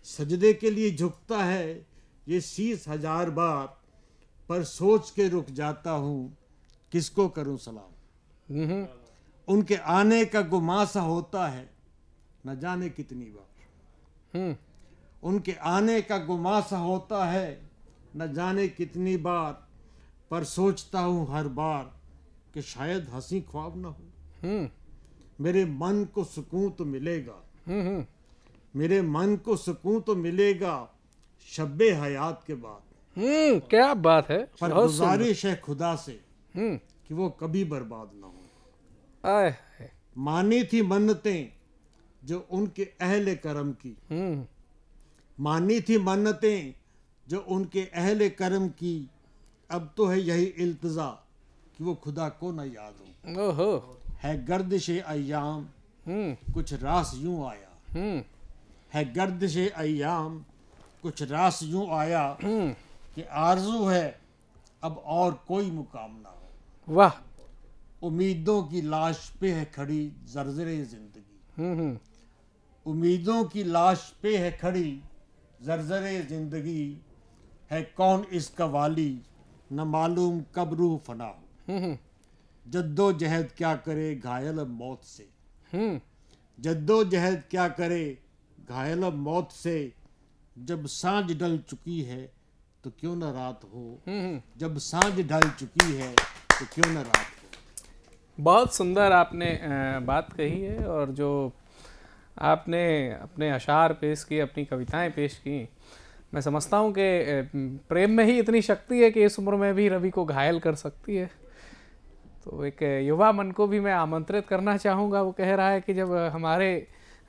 सजदे के लिए झुकता है ये शीश 1000 बार, पर सोच के रुक जाता हूँ किसको करूं सलाम। उनके आने का गुमा सा होता है न जाने कितनी बार। उनके आने का गुमा सा होता है न जाने कितनी बार, पर सोचता हूँ हर बार कि शायद हंसी ख्वाब ना हो। मेरे मन को सुकून तो मिलेगा। मेरे मन को सुकून तो मिलेगा शब्बे हयात के बाद। क्या बात है। पर बहुत गुजारिश है खुदा से कि वो कभी बर्बाद ना हो। आए। मानी थी मन्नतें जो उनके अहले करम की। मानी थी मन्नतें जो उनके अहले करम की, अब तो है यही इल्तिजा कि वो खुदा को न याद हो। ओहो। है गर्दिशे अय्याम कुछ रास यूं आया। है गर्दिशे अय्याम कुछ रास यूं आया कि आरज़ू है अब और कोई मुकाम ना हो। वाह। उम्मीदों की लाश पे है खड़ी जर्जरे जिंदगी। उम्मीदों की लाश पे है खड़ी जर्जरे जिंदगी, है कौन इसका वाली न मालूम कब रूह फना हो। जद्दोजहद क्या करे घायल अब मौत से। जद्दोजहद क्या करे घायल अब मौत से, जब सांझ ढल चुकी है तो क्यों न रात हो। जब सांझ ढल चुकी है तो क्यों न रात हो। बहुत सुंदर आपने बात कही है, और जो आपने अपने अशार पेश किए, अपनी कविताएं पेश की, मैं समझता हूँ कि प्रेम में ही इतनी शक्ति है कि इस उम्र में भी रवि को घायल कर सकती है। तो एक युवा मन को भी मैं आमंत्रित करना चाहूँगा। वो कह रहा है कि जब हमारे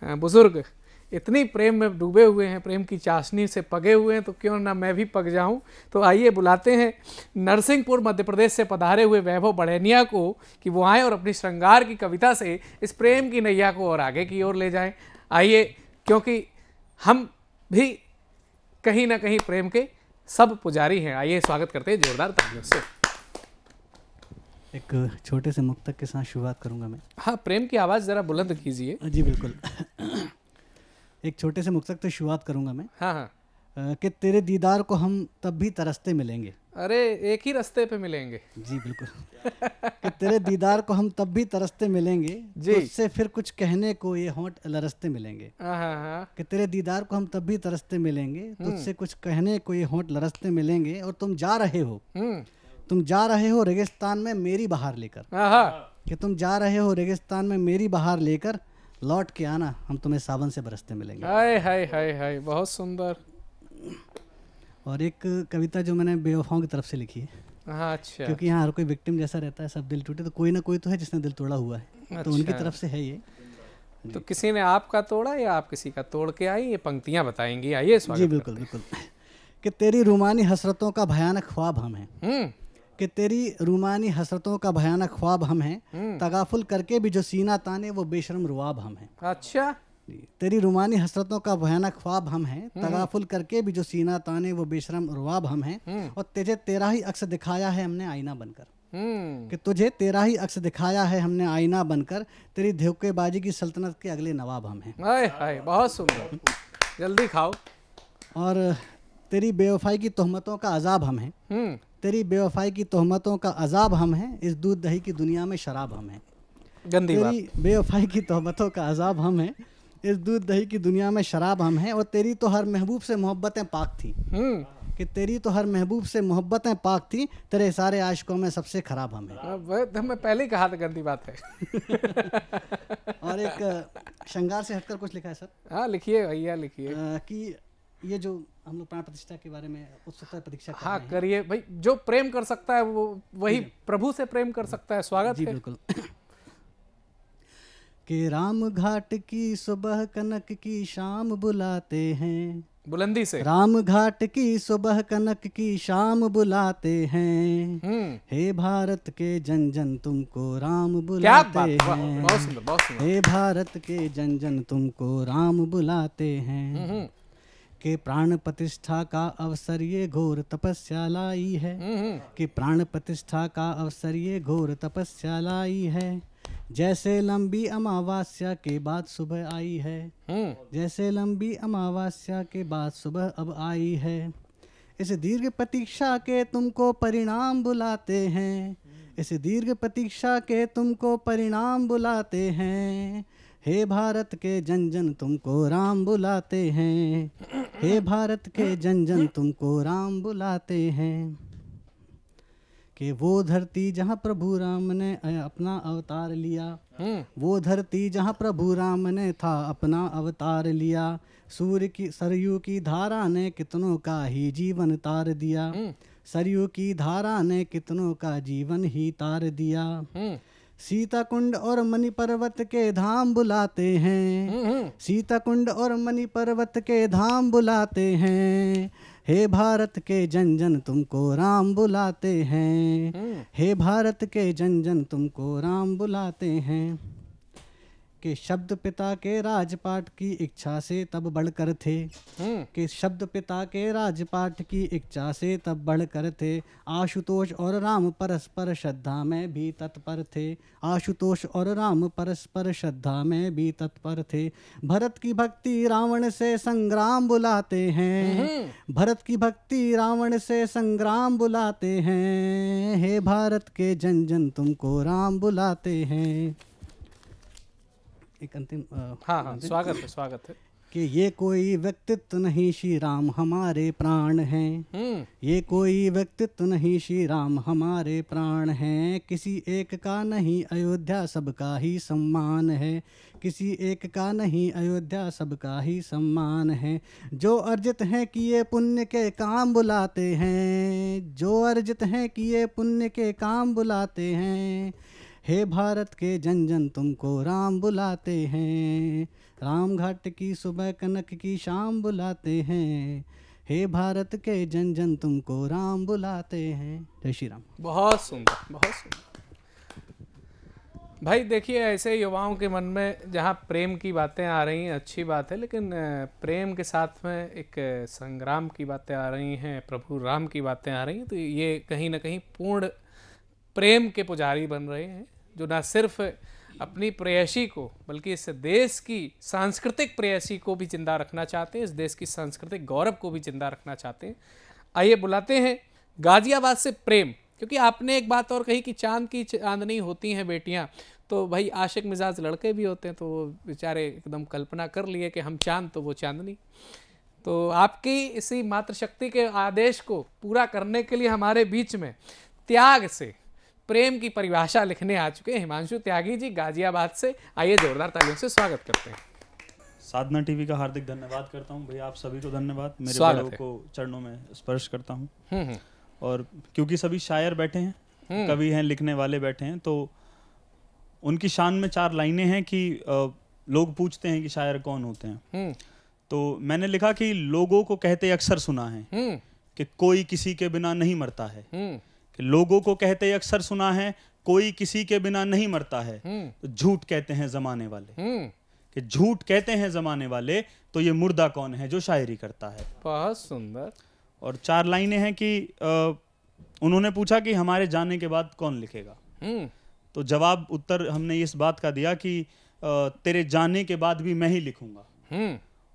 बुजुर्ग इतनी प्रेम में डूबे हुए हैं, प्रेम की चाशनी से पगे हुए हैं, तो क्यों ना मैं भी पग जाऊं। तो आइए बुलाते हैं नरसिंहपुर मध्य प्रदेश से पधारे हुए वैभव बड़ैनिया को कि वो आएँ और अपनी श्रृंगार की कविता से इस प्रेम की नैया को और आगे की ओर ले जाएं। आइए, क्योंकि हम भी कहीं ना कहीं प्रेम के सब पुजारी हैं। आइए स्वागत करते हैं जोरदार तालियों से। एक छोटे से मुक्तक के साथ शुरुआत करूंगा मैं। हाँ, प्रेम की आवाज़ ज़रा बुलंद कीजिए। जी बिल्कुल। एक छोटे से मुक्तक से शुरुआत करूंगा मैं। हाँ। कि तेरे दीदार को हम तब भी तरसते मिलेंगे। अरे एक ही रास्ते पे मिलेंगे। जी बिल्कुल। कि तेरे दीदार को हम तब भी तरसते मिलेंगे, तुझसे फिर कुछ कहने को ये होंठ लरसते मिलेंगे। कि तेरे दीदार को हम तब भी तरसते मिलेंगे, तुझसे कुछ कहने को ये होंठ लरसते मिलेंगे। और तुम जा रहे हो रेगिस्तान में मेरी बहार लेकर। कि तुम जा रहे हो रेगिस्तान में मेरी बहार लेकर, लौट के आना हम तुम्हें सावन से बरसते मिलेंगे। हाय हाय हाय हाय, बहुत सुंदर। और एक कविता जो मैंने बेवफाओं की तरफ से लिखी है। हाँ, अच्छा। क्योंकि यहाँ हर कोई विक्टिम जैसा रहता है, सब दिल टूटे, तो कोई ना कोई तो है जिसने दिल तोड़ा हुआ है। अच्छा। तो उनकी तरफ से है ये। तो किसी ने आपका तोड़ा या आप किसी का तोड़ के आई, ये पंक्तियाँ बताएंगी। आइए स्वागत। जी बिल्कुल बिल्कुल। कि तेरी रूमानी हसरतों का भयानक ख्वाब हम हैं। कि तेरी रूमानी हसरतों का भयानक ख्वाब हम हैं, तगाफुल करके भी जो सीना ताने वो बेशरम रुआब हम हैं। अच्छा। तेरी रूमानी हसरतों का भयानक ख्वाब हम हैं, तगाफुल करके भी जो सीना ताने वो बेशरम रुआब हम हैं। और तुझे तेरा ही अक्स दिखाया है हमने आईना बनकर। कि तुझे तेरा ही अक्स दिखाया है हमने आईना बनकर, तेरी धोखेबाजी की सल्तनत के अगले नवाब हम हैं। हाय हाय, बहुत सुंदर। जल्दी खाओ। और तेरी बेवफाई की तोहमतों का अजाब हम हैं। तेरी बेवफाई की तोहमतों का अजाब हम हैं, इस दूध दही की दुनिया में शराब हम हैं। गंदी बात। तेरी बेवफाई की तोहमतों का अजाब हम हैं, इस दूध दही की दुनिया में शराब हम हैं। और तेरी तो हर महबूब से मोहब्बतें पाक थी, कि तेरी तो हर महबूब से मोहब्बतें पाक थी, तेरे सारे आशिकों में सबसे खराब हम हैं। मैं पहले ही कहा था गंदी बात है। और एक श्रृंगार से हटकर कुछ लिखा है सर। हाँ लिखिए भैया लिखिए। कि ये जो हम लोग प्राण प्रतिष्ठा के बारे में उत्सुकता प्रतीक्षा कर हाँ रहे हैं। करिए भाई, जो प्रेम कर सकता है वो वही प्रभु से प्रेम कर सकता है। स्वागत जी है। बिल्कुल। कि राम घाट की सुबह कनक की शाम बुलाते हैं, बुलंदी से। राम घाट की सुबह कनक की शाम बुलाते हैं, हे भारत के जन जन तुमको राम बुलाते हैं। बहुत सुंदर, बहुत सुंदर। हे भारत के जन जन तुमको राम बुलाते हैं, कि प्राण प्रतिष्ठा का अवसर ये घोर तपस्या लाई है, कि प्राण प्रतिष्ठा का अवसर ये घोर तपस्या लाई है। जैसे लंबी अमावस्या के बाद सुबह आई है, जैसे लंबी अमावस्या के बाद सुबह अब आई है। इस दीर्घ प्रतीक्षा के तुमको परिणाम बुलाते हैं, इस दीर्घ प्रतीक्षा के तुमको परिणाम बुलाते हैं, हे भारत के जन जन तुमको राम बुलाते हैं, हे भारत के जन जन तुमको राम बुलाते हैं। कि वो धरती जहाँ प्रभु राम ने अपना अवतार लिया, वो धरती जहाँ प्रभु राम ने था अपना अवतार लिया, सूर्य की सरयू की धारा ने कितनों का ही जीवन तार दिया, सरयू की धारा ने कितनों का जीवन ही तार दिया। सीता कुंड और मणि पर्वत के धाम बुलाते हैं, सीता कुंड और मणि पर्वत के धाम बुलाते हैं, हे भारत के जन जन तुमको राम बुलाते हैं, हे भारत के जन जन तुमको राम बुलाते हैं। कि शब्द पिता के राजपाट की इच्छा से तब बढ़कर थे, कि शब्द पिता के राजपाट की इच्छा से तब बढ़कर थे, आशुतोष और राम परस्पर श्रद्धा में भी तत्पर थे, आशुतोष और राम परस्पर श्रद्धा में भी तत्पर थे। भरत की भक्ति रावण से संग्राम बुलाते हैं, भरत की भक्ति रावण से संग्राम बुलाते हैं, हे भारत के जन जन तुमको राम बुलाते हैं। एक अंतिम हाँ स्वागत है, स्वागत है। कि ये कोई व्यक्तित्व नहीं श्री राम हमारे प्राण हैं, ये कोई व्यक्तित्व नहीं श्री राम हमारे प्राण हैं, किसी एक का नहीं अयोध्या सबका ही सम्मान है, किसी एक का नहीं अयोध्या सबका ही सम्मान है। जो अर्जित हैं किए पुण्य के काम बुलाते हैं, जो अर्जित हैं किए पुण्य के काम बुलाते हैं, हे भारत के जन जन तुमको राम बुलाते हैं, राम घाट की सुबह कनक की शाम बुलाते हैं, हे भारत के जन जन तुमको राम बुलाते हैं। जय श्री राम। बहुत सुंदर, बहुत सुंदर। भाई देखिए, ऐसे युवाओं के मन में जहाँ प्रेम की बातें आ रही हैं अच्छी बात है, लेकिन प्रेम के साथ में एक संग्राम की बातें आ रही हैं, प्रभु राम की बातें आ रही हैं, तो ये कहीं ना कहीं पूर्ण प्रेम के पुजारी बन रहे हैं, जो ना सिर्फ अपनी प्रेयसी को बल्कि इस देश की सांस्कृतिक प्रेयसी को भी जिंदा रखना चाहते हैं, इस देश की सांस्कृतिक गौरव को भी जिंदा रखना चाहते हैं। आइए बुलाते हैं गाजियाबाद से प्रेम, क्योंकि आपने एक बात और कही कि चांद की चांदनी होती हैं बेटियां, तो भाई आशिक मिजाज लड़के भी होते हैं, तो वो बेचारे एकदम कल्पना कर लिए कि हम चांद तो वो चांदनी। तो आपकी इसी मातृशक्ति के आदेश को पूरा करने के लिए हमारे बीच में त्याग से प्रेम की परिभाषा लिखने आ चुके हैं हिमांशु त्यागी जी गाजियाबाद से। आइए जोरदार तालियों से स्वागत करते हैं। साधना टीवी का हार्दिक धन्यवाद करता हूं भैया, आप सभी को धन्यवाद, मेरे बड़ों को चरणों में स्पर्श करता हूं। और क्योंकि सभी शायर बैठे हैं, कवि हैं, लिखने वाले बैठे हैं, तो उनकी शान में 4 लाइनें हैं कि लोग पूछते हैं कि शायर कौन होते हैं, तो मैंने लिखा कि लोगों को कहते अक्सर सुना है कि कोई किसी के बिना नहीं मरता है, कि लोगों को कहते अक्सर सुना है कोई किसी के बिना नहीं मरता है, तो झूठ कहते हैं जमाने वाले, कि झूठ कहते हैं जमाने वाले, तो ये मुर्दा कौन है जो शायरी करता है। बहुत सुंदर। और 4 लाइनें हैं कि उन्होंने पूछा कि हमारे जाने के बाद कौन लिखेगा, तो जवाब उत्तर हमने इस बात का दिया कि तेरे जाने के बाद भी मैं ही लिखूंगा,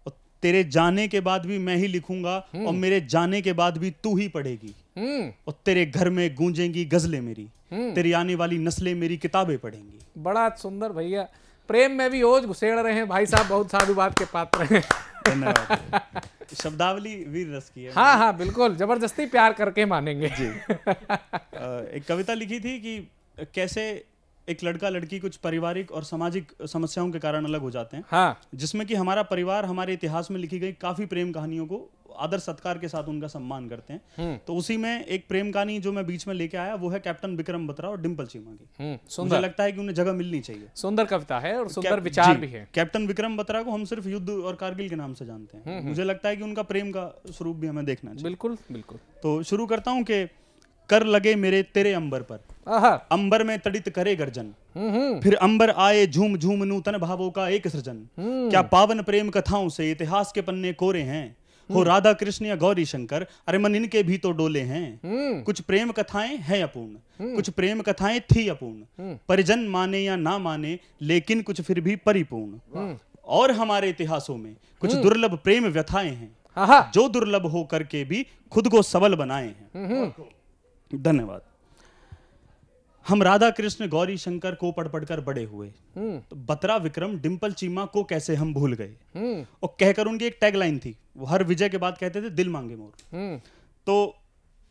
और तेरे जाने के बाद भी मैं ही लिखूंगा, और मेरे जाने के बाद भी तू ही पढ़ेगी। और तेरे घर में गूंजेंगी गजलें मेरी, तेरी आने वाली नस्लें मेरी किताबें पढ़ेंगी। बड़ा सुंदर भैया, प्रेम में भी ओज घुसेड़ रहे हैं भाई साहब, बहुत साधुवाद के पात्र हैं। धन्यवाद। शब्दावली वीर रस की है। हाँ हाँ बिल्कुल, जबरदस्ती प्यार करके मानेंगे जी। एक कविता लिखी थी कि कैसे एक लड़का लड़की कुछ पारिवारिक और सामाजिक समस्याओं के कारण अलग हो जाते हैं। हाँ। जिसमें कि हमारा परिवार हमारे इतिहास में लिखी गई काफी प्रेम कहानियों को आदर सत्कार के साथ उनका सम्मान करते हैं। तो उसी में एक प्रेम कहानी जो मैं बीच में लेके आया वो है कैप्टन विक्रम बत्रा और डिम्पल चीमा की। मुझे लगता है कि उन्हें जगह मिलनी चाहिए। सुंदर कविता है और सुंदर विचार भी है। कैप्टन विक्रम बत्रा को हम सिर्फ युद्ध और कारगिल के नाम से जानते हैं। मुझे लगता है कि उनका प्रेम का स्वरूप भी हमें देखना चाहिए। बिल्कुल बिल्कुल। तो शुरू करता हूँ कि कर लगे मेरे तेरे अंबर पर, अंबर में तड़ित करे गर्जन, फिर अंबर आए झूम झूम नूतन भावों का एक सृजन। क्या पावन प्रेम कथाओं से इतिहास के पन्ने कोरे हैं, हो राधा कृष्ण या गौरी शंकर, अरे मन इनके भी तो डोले हैं। कुछ प्रेम कथाएं हैं अपूर्ण, कुछ प्रेम कथाएं थी अपूर्ण, परिजन माने या ना माने लेकिन कुछ फिर भी परिपूर्ण। और हमारे इतिहासों में कुछ दुर्लभ प्रेम व्यथाएं हैं, जो दुर्लभ हो करके भी खुद को सबल बनाए हैं। धन्यवाद। हम राधा कृष्ण गौरी शंकर को पढ़ पढ़कर बड़े हुए, तो बत्रा विक्रम डिम्पल चीमा को कैसे हम भूल गए। और कहकर उनकी एक टैगलाइन थी, वो हर विजय के बाद कहते थे दिल मांगे मोर। तो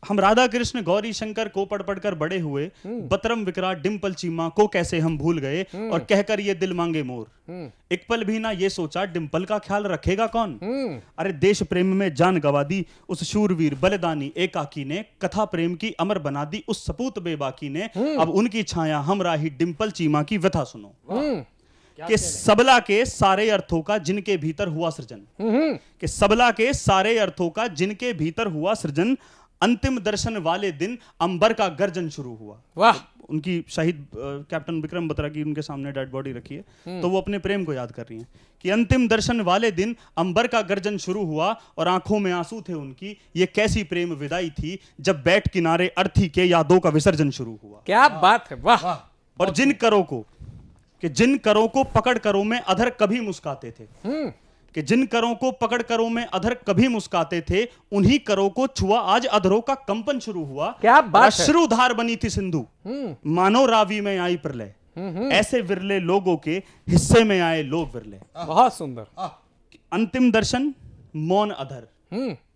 हम राधा कृष्ण गौरी शंकर को पढ़ पढ़कर बड़े हुए, बतरम विकराट डिम्पल चीमा को कैसे हम भूल गए, और कहकर ये दिल मांगे मोर। एक पल भी ना ये सोचा डिम्पल का ख्याल रखेगा कौन। अरे देश प्रेम में जान गवा दी उस शूरवीर बलिदानी एकाकी ने, कथा प्रेम की अमर बना दी उस सपूत बेबाकी ने। अब उनकी छाया हमरा ही डिम्पल चीमा की व्यथा सुनो, कि सबला के सारे अर्थों का जिनके भीतर हुआ सृजन, कि सबला के सारे अर्थों का जिनके भीतर हुआ सृजन, अंतिम दर्शन वाले दिन अंबर का गर्जन शुरू हुआ। वाह। उनकी शहीद कैप्टन विक्रम बत्रा की उनके सामने डेड बॉडी रखी है, तो वो अपने प्रेम को याद कर रही हैं कि अंतिम दर्शन वाले दिन अंबर का गर्जन शुरू हुआ और आंखों में आंसू थे उनकी, ये कैसी प्रेम विदाई थी जब बैठ किनारे अर्थी के यादों का विसर्जन शुरू हुआ। क्या बात है, वाह। और जिन करों को पकड़ करों में अधर कभी मुस्काते थे, कि जिन करों को पकड़ करों में अधर कभी मुस्काते थे, उन्हीं करों को छुआ आज अधरों का कंपन शुरू हुआ। क्या बात है। अश्रुधार बनी थी सिंधु, मानो रावी में आई प्रलय, ऐसे विरले लोगों के हिस्से में आए लोग विरले। बहुत सुंदर। अंतिम दर्शन मौन अधर,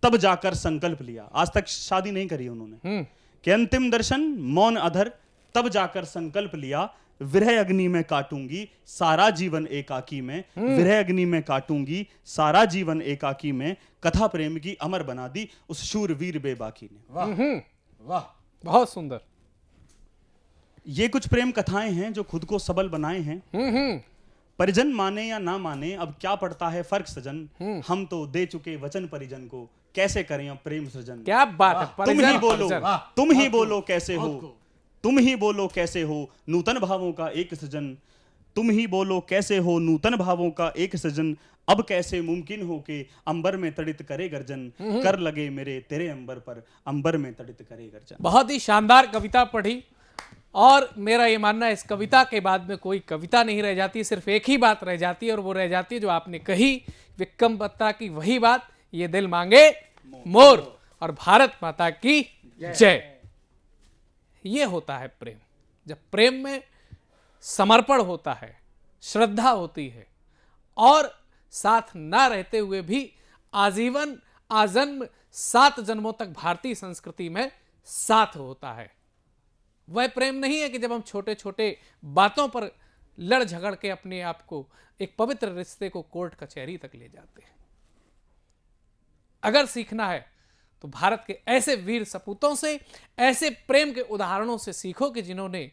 तब जाकर संकल्प लिया। आज तक शादी नहीं करी उन्होंने, कि अंतिम दर्शन मौन अधर, तब जाकर संकल्प लिया, विरह अग्नि में काटूंगी सारा जीवन एकाकी में, विरह अग्नि में काटूंगी सारा जीवन एकाकी में, कथा प्रेम की अमर बना दी उस शूरवीर बेबाकी ने। वाह वाह, बहुत सुंदर। ये कुछ प्रेम कथाएं हैं जो खुद को सबल बनाए हैं। परिजन माने या ना माने अब क्या पड़ता है फर्क सजन, हम तो दे चुके वचन परिजन को, कैसे करें अब प्रेम सृजन। क्या बात है। तुम ही बोलो कैसे हो, तुम ही बोलो कैसे हो नूतन भावों का एक सृजन, तुम ही बोलो कैसे हो नूतन भावों का एक सृजन, अब कैसे मुमकिन हो कि अंबर में तड़ित करे गर्जन, कर लगे मेरे तेरे अंबर पर, अंबर में तड़ित करे गर्जन। बहुत ही शानदार कविता पढ़ी, और मेरा ये मानना है इस कविता के बाद में कोई कविता नहीं रह जाती, सिर्फ एक ही बात रह जाती है, और वो रह जाती है जो आपने कही विक्रम बत्रा की वही बात, ये दिल मांगे मोर और भारत माता की जय। ये होता है प्रेम। जब प्रेम में समर्पण होता है, श्रद्धा होती है, और साथ ना रहते हुए भी आजीवन आजन्म 7 जन्मों तक भारतीय संस्कृति में साथ होता है। वह प्रेम नहीं है कि जब हम छोटे छोटे बातों पर लड़ झगड़ के अपने आप को एक पवित्र रिश्ते को कोर्ट कचहरी तक ले जाते हैं। अगर सीखना है तो भारत के ऐसे वीर सपूतों से, ऐसे प्रेम के उदाहरणों से सीखो कि जिन्होंने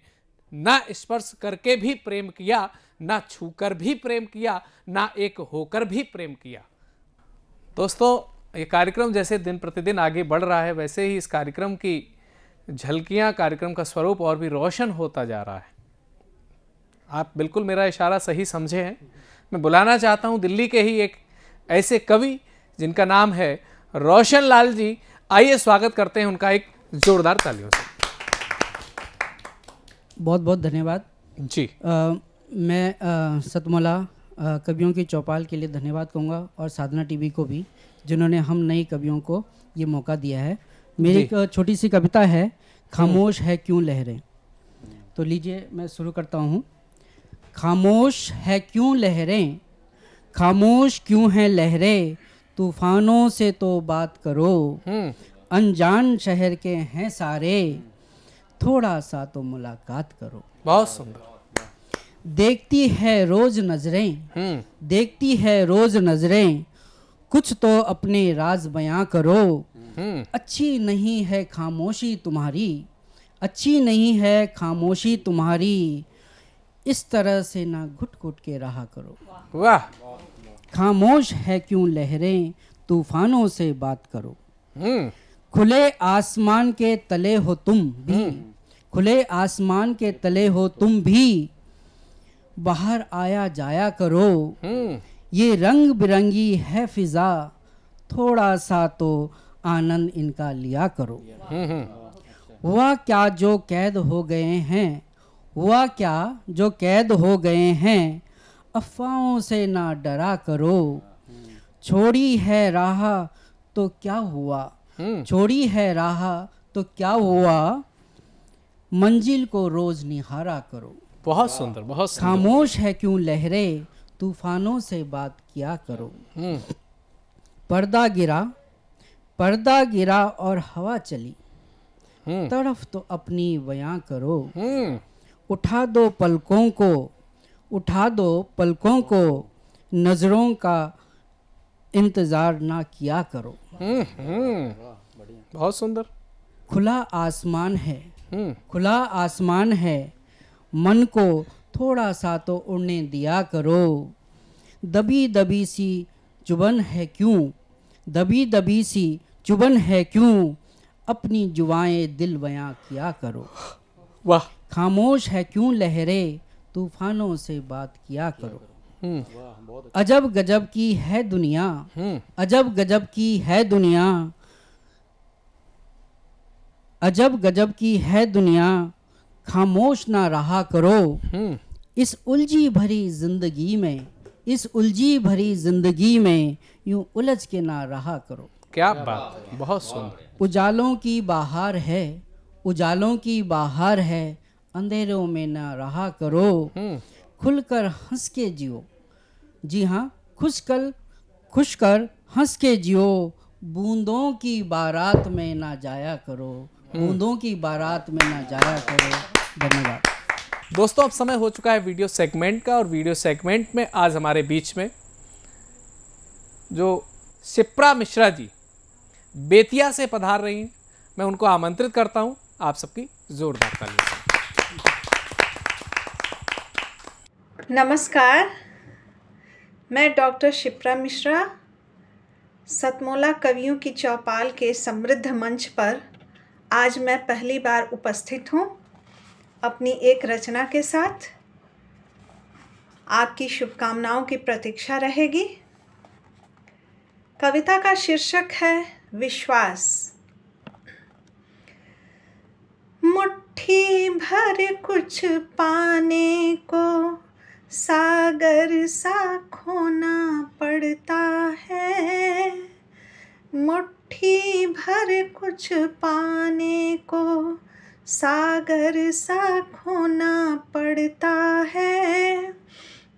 ना स्पर्श करके भी प्रेम किया, ना छूकर भी प्रेम किया, ना एक होकर भी प्रेम किया। दोस्तों, ये कार्यक्रम जैसे दिन प्रतिदिन आगे बढ़ रहा है, वैसे ही इस कार्यक्रम की झलकियां, कार्यक्रम का स्वरूप और भी रोशन होता जा रहा है। आप बिल्कुल मेरा इशारा सही समझे हैं। मैं बुलाना चाहता हूं दिल्ली के ही एक ऐसे कवि जिनका नाम है रोशन लाल जी। आइए स्वागत करते हैं उनका एक जोरदार तालियों से। बहुत बहुत धन्यवाद जी। मैं सतमोला कवियों की चौपाल के लिए धन्यवाद कहूँगा, और साधना टीवी को भी, जिन्होंने हम नई कवियों को ये मौका दिया है। मेरी एक छोटी सी कविता है, खामोश है क्यों लहरें। तो लीजिए मैं शुरू करता हूँ। खामोश है क्यों लहरें, खामोश क्यों हैं लहरें, तूफानों से तो बात करो। अनजान शहर के हैं सारे, थोड़ा सा तो मुलाकात करो। बहुत सुंदर। देखती है रोज नजरें, देखती है रोज नजरें, कुछ तो अपने राज बयां करो। अच्छी नहीं है खामोशी तुम्हारी, अच्छी नहीं है खामोशी तुम्हारी, इस तरह से ना घुट घुट के रहा करो। वाह। खामोश है क्यों लहरें, तूफानों से बात करो। खुले आसमान के तले हो तुम भी, खुले आसमान के तले हो तुम भी, बाहर आया जाया करो। ये रंग बिरंगी है फिजा, थोड़ा सा तो आनंद इनका लिया करो। हुआ क्या जो कैद हो गए हैं, हुआ क्या जो कैद हो गए हैं, अफवाहों से ना डरा करो। छोड़ी है राह तो क्या हुआ, छोड़ी है राह तो क्या हुआ, मंजिल को रोज निहारा करो। बहुत सुंदर, बहुत सुंदर। खामोश है क्यों लहरें, तूफानों से बात किया करो। पर्दा गिरा, पर्दा गिरा और हवा चली, तड़फ तो अपनी बयां करो। उठा दो पलकों को, उठा दो पलकों को, नजरों का इंतजार ना किया करो। बहुत सुंदर। खुला आसमान है, खुला आसमान है, मन को थोड़ा सा तो उड़ने दिया करो। दबी दबी सी चुभन है क्यों, दबी दबी सी चुभन है क्यों, अपनी जुबाएं दिल बयां किया करो। वाह। खामोश है क्यों लहरें, तूफानों से बात किया करो। अजब गजब की है दुनिया, अजब गजब की है दुनिया, अजब गजब की है दुनिया, खामोश ना रहा करो। इस उलझी भरी जिंदगी में, इस उलझी भरी जिंदगी में, यूं उलझ के ना रहा करो। क्या बात, बहुत सुंदर। उजालों की बाहर है, उजालों की बाहर है, अंधेरों में ना रहा करो। खुलकर हंस के जियो, जी हाँ खुशकर हंस के जियो, बूंदों की बारात में ना जाया करो, बूंदों की बारात में ना जाया करो। धन्यवाद। दोस्तों अब समय हो चुका है वीडियो सेगमेंट का, और वीडियो सेगमेंट में आज हमारे बीच में जो शिप्रा मिश्रा जी बेतिया से पधार रही हैं, मैं उनको आमंत्रित करता हूं। आप सबकी जोरदार तालियां। नमस्कार, मैं डॉक्टर शिप्रा मिश्रा सतमोला कवियों की चौपाल के समृद्ध मंच पर आज मैं पहली बार उपस्थित हूँ अपनी एक रचना के साथ। आपकी शुभकामनाओं की प्रतीक्षा रहेगी। कविता का शीर्षक है विश्वास। मुट्ठी भर कुछ पाने को सागर सा खोना पड़ता है, मुट्ठी भर कुछ पाने को सागर सा खोना पड़ता है,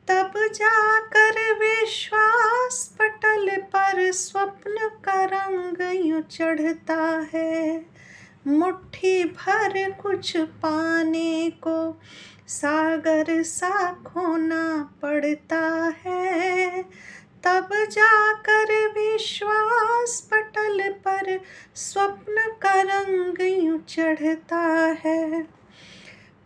तब जाकर विश्वास पटल पर स्वप्न का रंग यूं चढ़ता है। मुट्ठी भर कुछ पाने को सागर सा खोना पड़ता है, तब जाकर विश्वास पटल पर स्वप्न का रंग यूं चढ़ता है।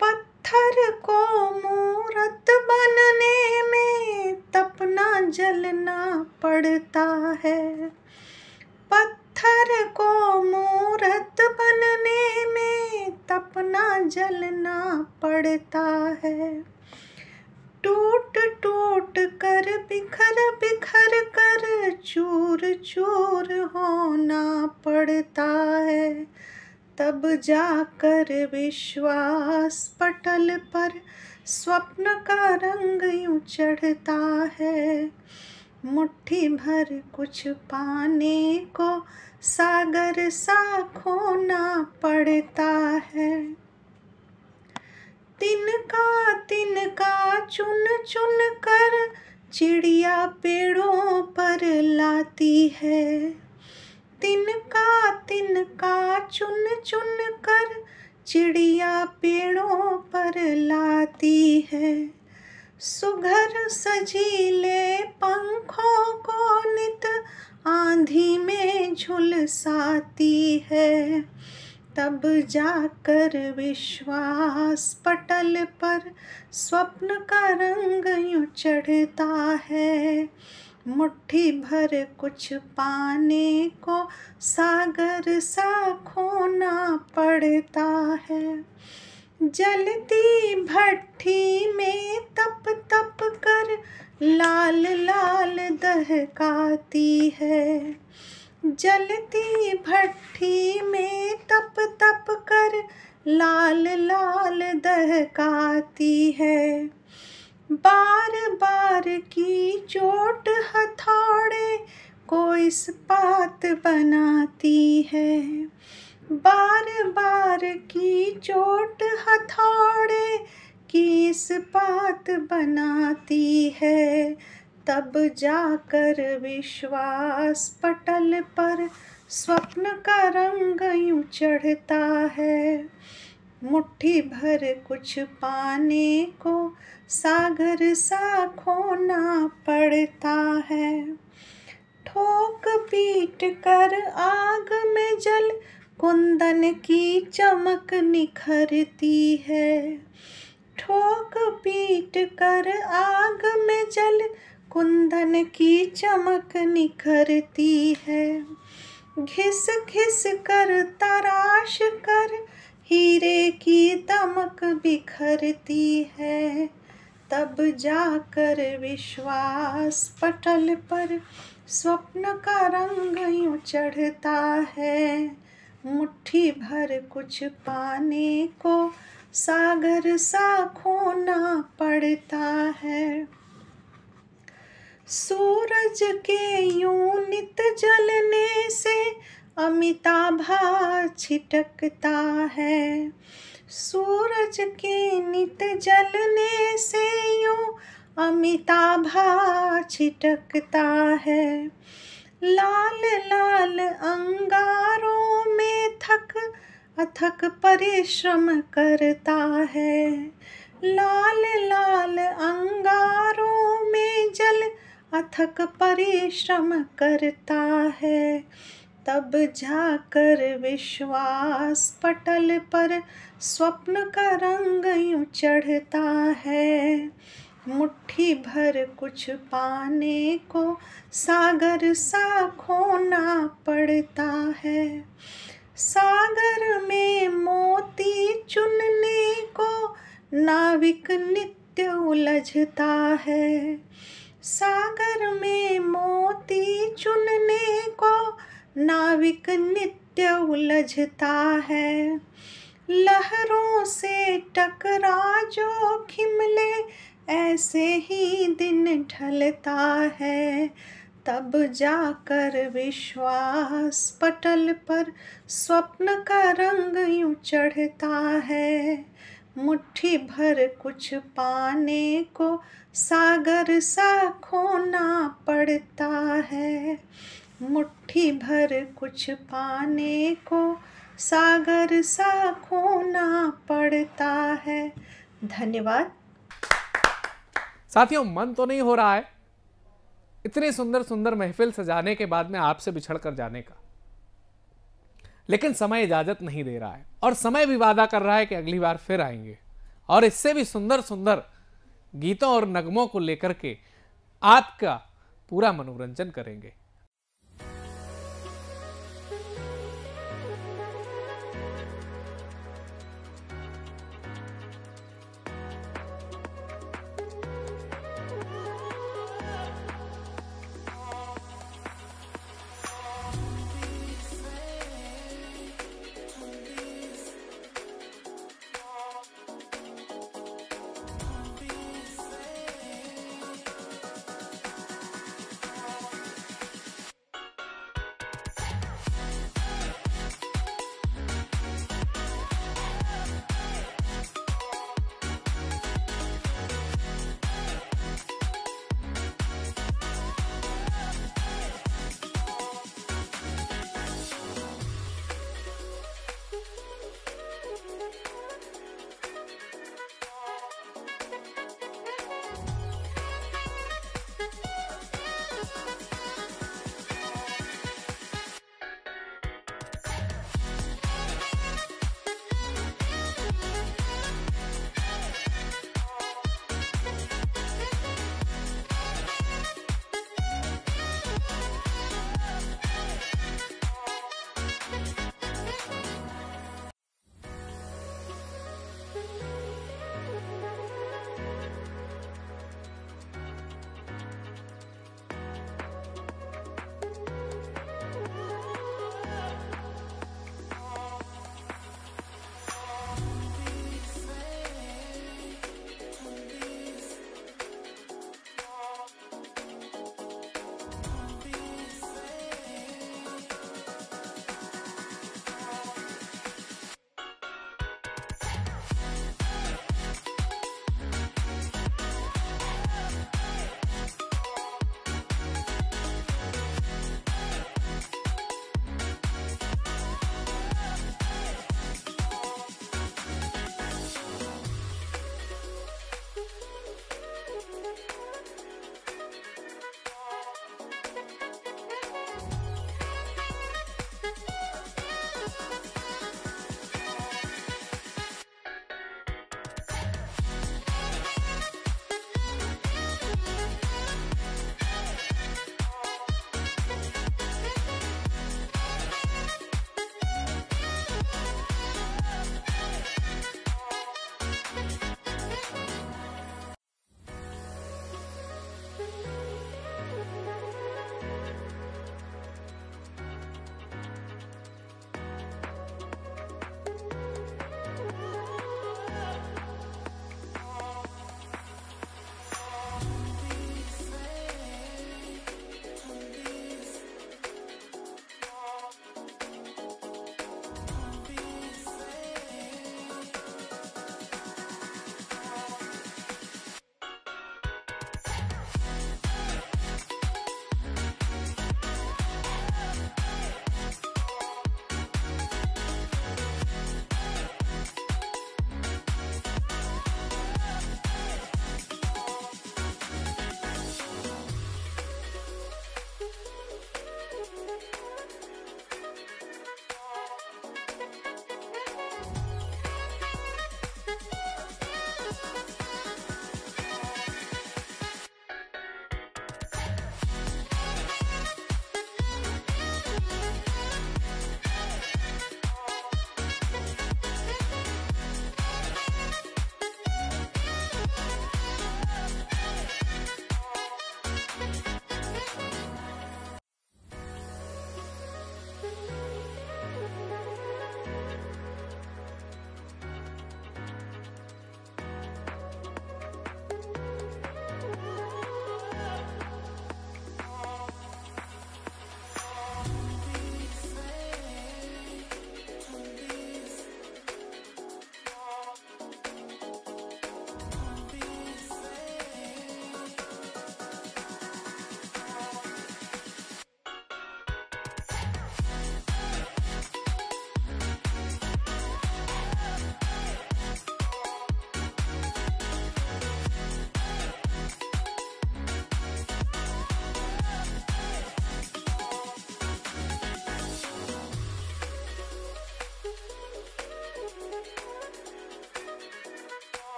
पत्थर को मूरत बनने में तपना जलना पड़ता है, पत्थर को मूरत बनने में तपना जलना पड़ता है। टूट टूट कर बिखर बिखर कर चूर चूर होना पड़ता है, तब जाकर विश्वास पटल पर स्वप्न का रंग यूं चढ़ता है। मुट्ठी भर कुछ पाने को सागर सा खोना पड़ता है। तिनका चुन चुन कर चिड़िया पेड़ों पर लाती है। तिनका चुन चुन कर चिड़िया पेड़ों पर लाती है। सुघर सजीले पंखों को नित आंधी में झुलसाती है। तब जाकर विश्वास पटल पर स्वप्न का रंग यूं चढ़ता है। मुट्ठी भर कुछ पाने को सागर सा खोना पड़ता है। जलती भट्ठी में तप तप कर लाल लाल दहकाती है। जलती भट्ठी में तप तप कर लाल लाल दहकाती है। बार बार की चोट हथौड़े को इस्पात बनाती है। बार बार की चोट हथौड़े की इस्पात बनाती है। तब जाकर विश्वास पटल पर स्वप्न का रंग यूं चढ़ता है। मुट्ठी भर कुछ पाने को सागर सा खोना पड़ता है। ठोक पीट कर आग में जल कुंदन की चमक निखरती है। ठोक पीट कर आग में जल कुंदन की चमक निखरती है। घिस घिस कर तराश कर हीरे की दमक बिखरती है। तब जाकर विश्वास पटल पर स्वप्न का रंग यूं चढ़ता है। मुट्ठी भर कुछ पाने को सागर सा खोना पड़ता है। सूरज के यूं नित जलने से अमिताभा छिटकता है। सूरज के नित जलने से यूं अमिताभा छिटकता है। लाल लाल अंगारों में अथक परिश्रम करता है। लाल लाल अंगारों में जल अथक परिश्रम करता है। तब जाकर विश्वास पटल पर स्वप्न का रंग यूं चढ़ता है। मुट्ठी भर कुछ पाने को सागर सा खोना पड़ता है। सागर में मोती चुनने को नाविक नित्य उलझता है। सागर में मोती चुनने को नाविक नित्य उलझता है। लहरों से टकरा जोखिम ले ऐसे ही दिन ढलता है। तब जाकर विश्वास पटल पर स्वप्न का रंग यूं चढ़ता है। मुट्ठी भर कुछ पाने को सागर सा खोना पड़ता है। मुट्ठी भर कुछ पाने को सागर सा खोना पड़ता है। धन्यवाद। साथियों, मन तो नहीं हो रहा है इतने सुंदर सुंदर महफिल सजाने के बाद में आपसे बिछड़ कर जाने का, लेकिन समय इजाजत नहीं दे रहा है और समय भी वादा कर रहा है कि अगली बार फिर आएंगे और इससे भी सुंदर सुंदर गीतों और नगमों को लेकर के आपका पूरा मनोरंजन करेंगे।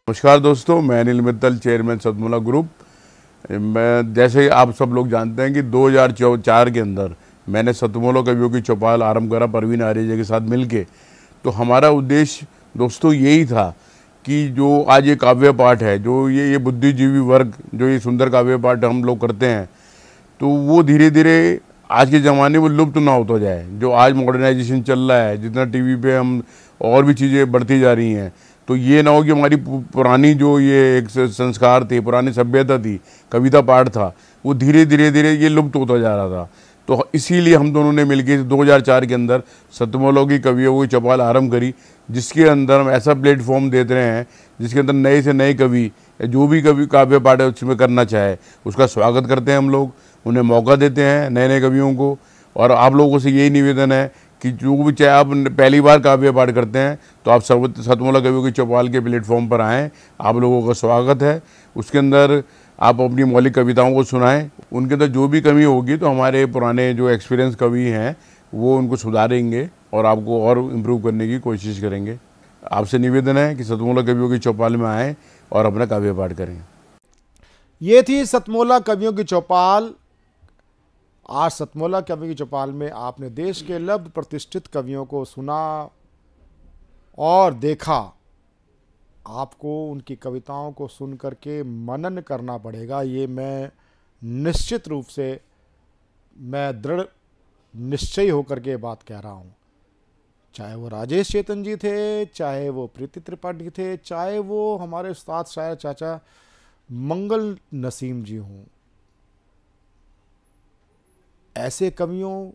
नमस्कार दोस्तों, मैं अनिल मित्तल, चेयरमैन सतमोला ग्रुप। मैं जैसे आप सब लोग जानते हैं कि 2004 के अंदर मैंने सतमोला कवियों की चौपाल आरंभ करा परवीन आर्य के साथ मिलके। तो हमारा उद्देश्य दोस्तों यही था कि जो आज ये काव्य पाठ है, जो ये बुद्धिजीवी वर्ग जो ये सुंदर काव्य पाठ हम लोग करते हैं, तो वो धीरे धीरे आज के ज़माने में लुप्त ना होता जाए। जो आज मॉडर्नाइजेशन चल रहा है, जितना टीवी पे हम और भी चीज़ें बढ़ती जा रही हैं, तो ये ना हो कि हमारी पुरानी जो ये एक संस्कार थे, पुरानी सभ्यता थी, कविता पाठ था, वो धीरे धीरे ये लुप्त होता जा रहा था। तो इसीलिए हम दोनों ने मिलकर 2004 के अंदर सतमोला की कवियों की चौपाल आरंभ करी, जिसके अंदर हम ऐसा प्लेटफॉर्म देते रहे हैं जिसके अंदर नए से नए कवि जो भी कवि काव्य पाठ उसमें करना चाहे उसका स्वागत करते हैं हम लोग, उन्हें मौका देते हैं नए नए कवियों को। और आप लोगों से यही निवेदन है कि जो भी चाहे आप पहली बार काव्य पाठ करते हैं तो आप सतमोला कवियों की चौपाल के प्लेटफॉर्म पर आएँ, आप लोगों का स्वागत है। उसके अंदर आप अपनी मौलिक कविताओं को सुनाएं, उनके अंदर जो भी कमी होगी तो हमारे पुराने जो एक्सपीरियंस कवि हैं वो उनको सुधारेंगे और आपको और इम्प्रूव करने की कोशिश करेंगे। आपसे निवेदन है कि सतमोला कवियों की चौपाल में आएँ और अपना काव्य पाठ करें। ये थी सतमोला कवियों की चौपाल। आज सतमोला कवियों की चौपाल में आपने देश के लब्ध प्रतिष्ठित कवियों को सुना और देखा। आपको उनकी कविताओं को सुन करके मनन करना पड़ेगा। ये मैं निश्चित रूप से मैं दृढ़ निश्चय होकर के बात कह रहा हूँ। चाहे वो राजेश चेतन जी थे, चाहे वो प्रीति त्रिपाठी थे, चाहे वो हमारे उस्ताद शायर चाचा मंगल नसीम जी हों, ऐसे कवियों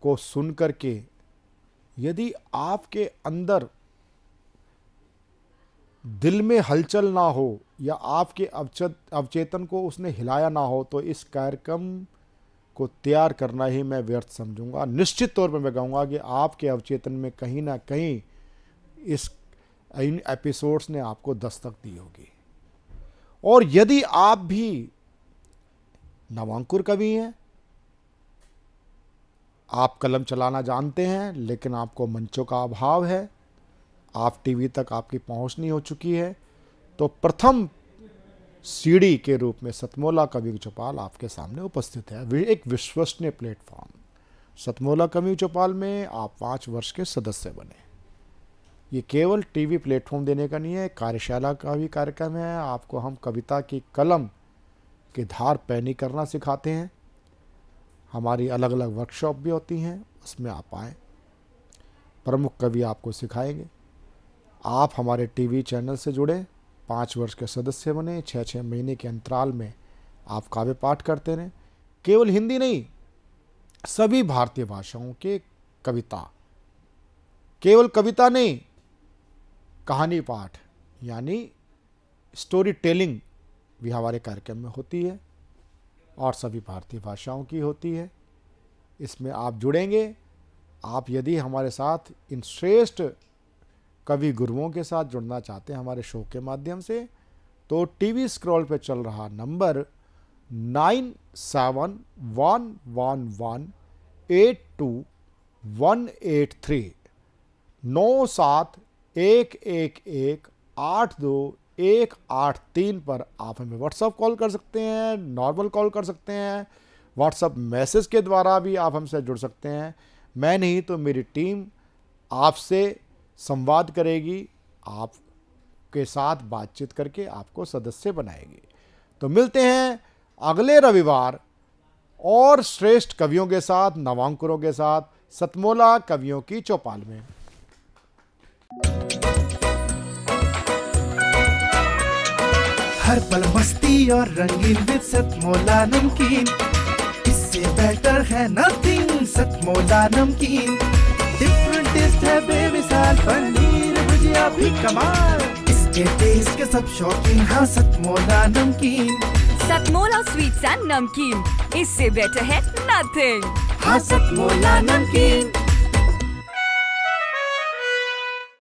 को सुन करके यदि आपके अंदर दिल में हलचल ना हो या आपके अवचेतन को उसने हिलाया ना हो तो इस कार्यक्रम को तैयार करना ही मैं व्यर्थ समझूंगा। निश्चित तौर पर मैं कहूँगा कि आपके अवचेतन में कहीं ना कहीं इन एपिसोड्स ने आपको दस्तक दी होगी। और यदि आप भी नवांकुर कवि हैं, आप कलम चलाना जानते हैं लेकिन आपको मंचों का अभाव है, आप टीवी तक आपकी पहुंच नहीं हो चुकी है, तो प्रथम सीढ़ी के रूप में सतमोला कवियों की चौपाल आपके सामने उपस्थित है। एक विश्वसनीय प्लेटफॉर्म। सतमोला कवियों की चौपाल में आप 5 वर्ष के सदस्य बने। ये केवल टीवी प्लेटफॉर्म देने का नहीं है, कार्यशाला का भी कार्यक्रम है। आपको हम कविता की कलम की धार पैनी करना सिखाते हैं। हमारी अलग अलग वर्कशॉप भी होती हैं, उसमें आप आएँ। प्रमुख कवि आपको सिखाएंगे। आप हमारे टीवी चैनल से जुड़े, 5 वर्ष के सदस्य बने, 6-6 महीने के अंतराल में आप काव्य पाठ करते रहें। केवल हिंदी नहीं, सभी भारतीय भाषाओं के कविता, केवल कविता नहीं, कहानी पाठ यानी स्टोरी टेलिंग भी हमारे कार्यक्रम में होती है और सभी भारतीय भाषाओं की होती है। इसमें आप जुड़ेंगे। आप यदि हमारे साथ इन श्रेष्ठ कवि गुरुओं के साथ जुड़ना चाहते हैं हमारे शो के माध्यम से, तो टीवी स्क्रॉल पे चल रहा नंबर 9711182183 9711182183 पर आप हमें व्हाट्सएप कॉल कर सकते हैं, नॉर्मल कॉल कर सकते हैं, व्हाट्सएप मैसेज के द्वारा भी आप हमसे जुड़ सकते हैं। मैं नहीं तो मेरी टीम आपसे संवाद करेगी, आपके साथ बातचीत करके आपको सदस्य बनाएगी। तो मिलते हैं अगले रविवार और श्रेष्ठ कवियों के साथ, नवांकुरों के साथ सतमोला कवियों की चौपाल में। हर पल मस्ती और रंगीन विद सतमोला नमकीन, इससे बेटर है नथिंग। सतमोला नमकीन डिफरेंट टेस्ट है बेमिसाल, पनीर भुजिया भी कमाल, इसके टेस्ट के सब शौकीन। हाँ सतमोला नमकीन, सतमोला स्वीट्स एंड नमकीन, इससे बेटर है नथिंग। हाँ सतमोला नमकीन।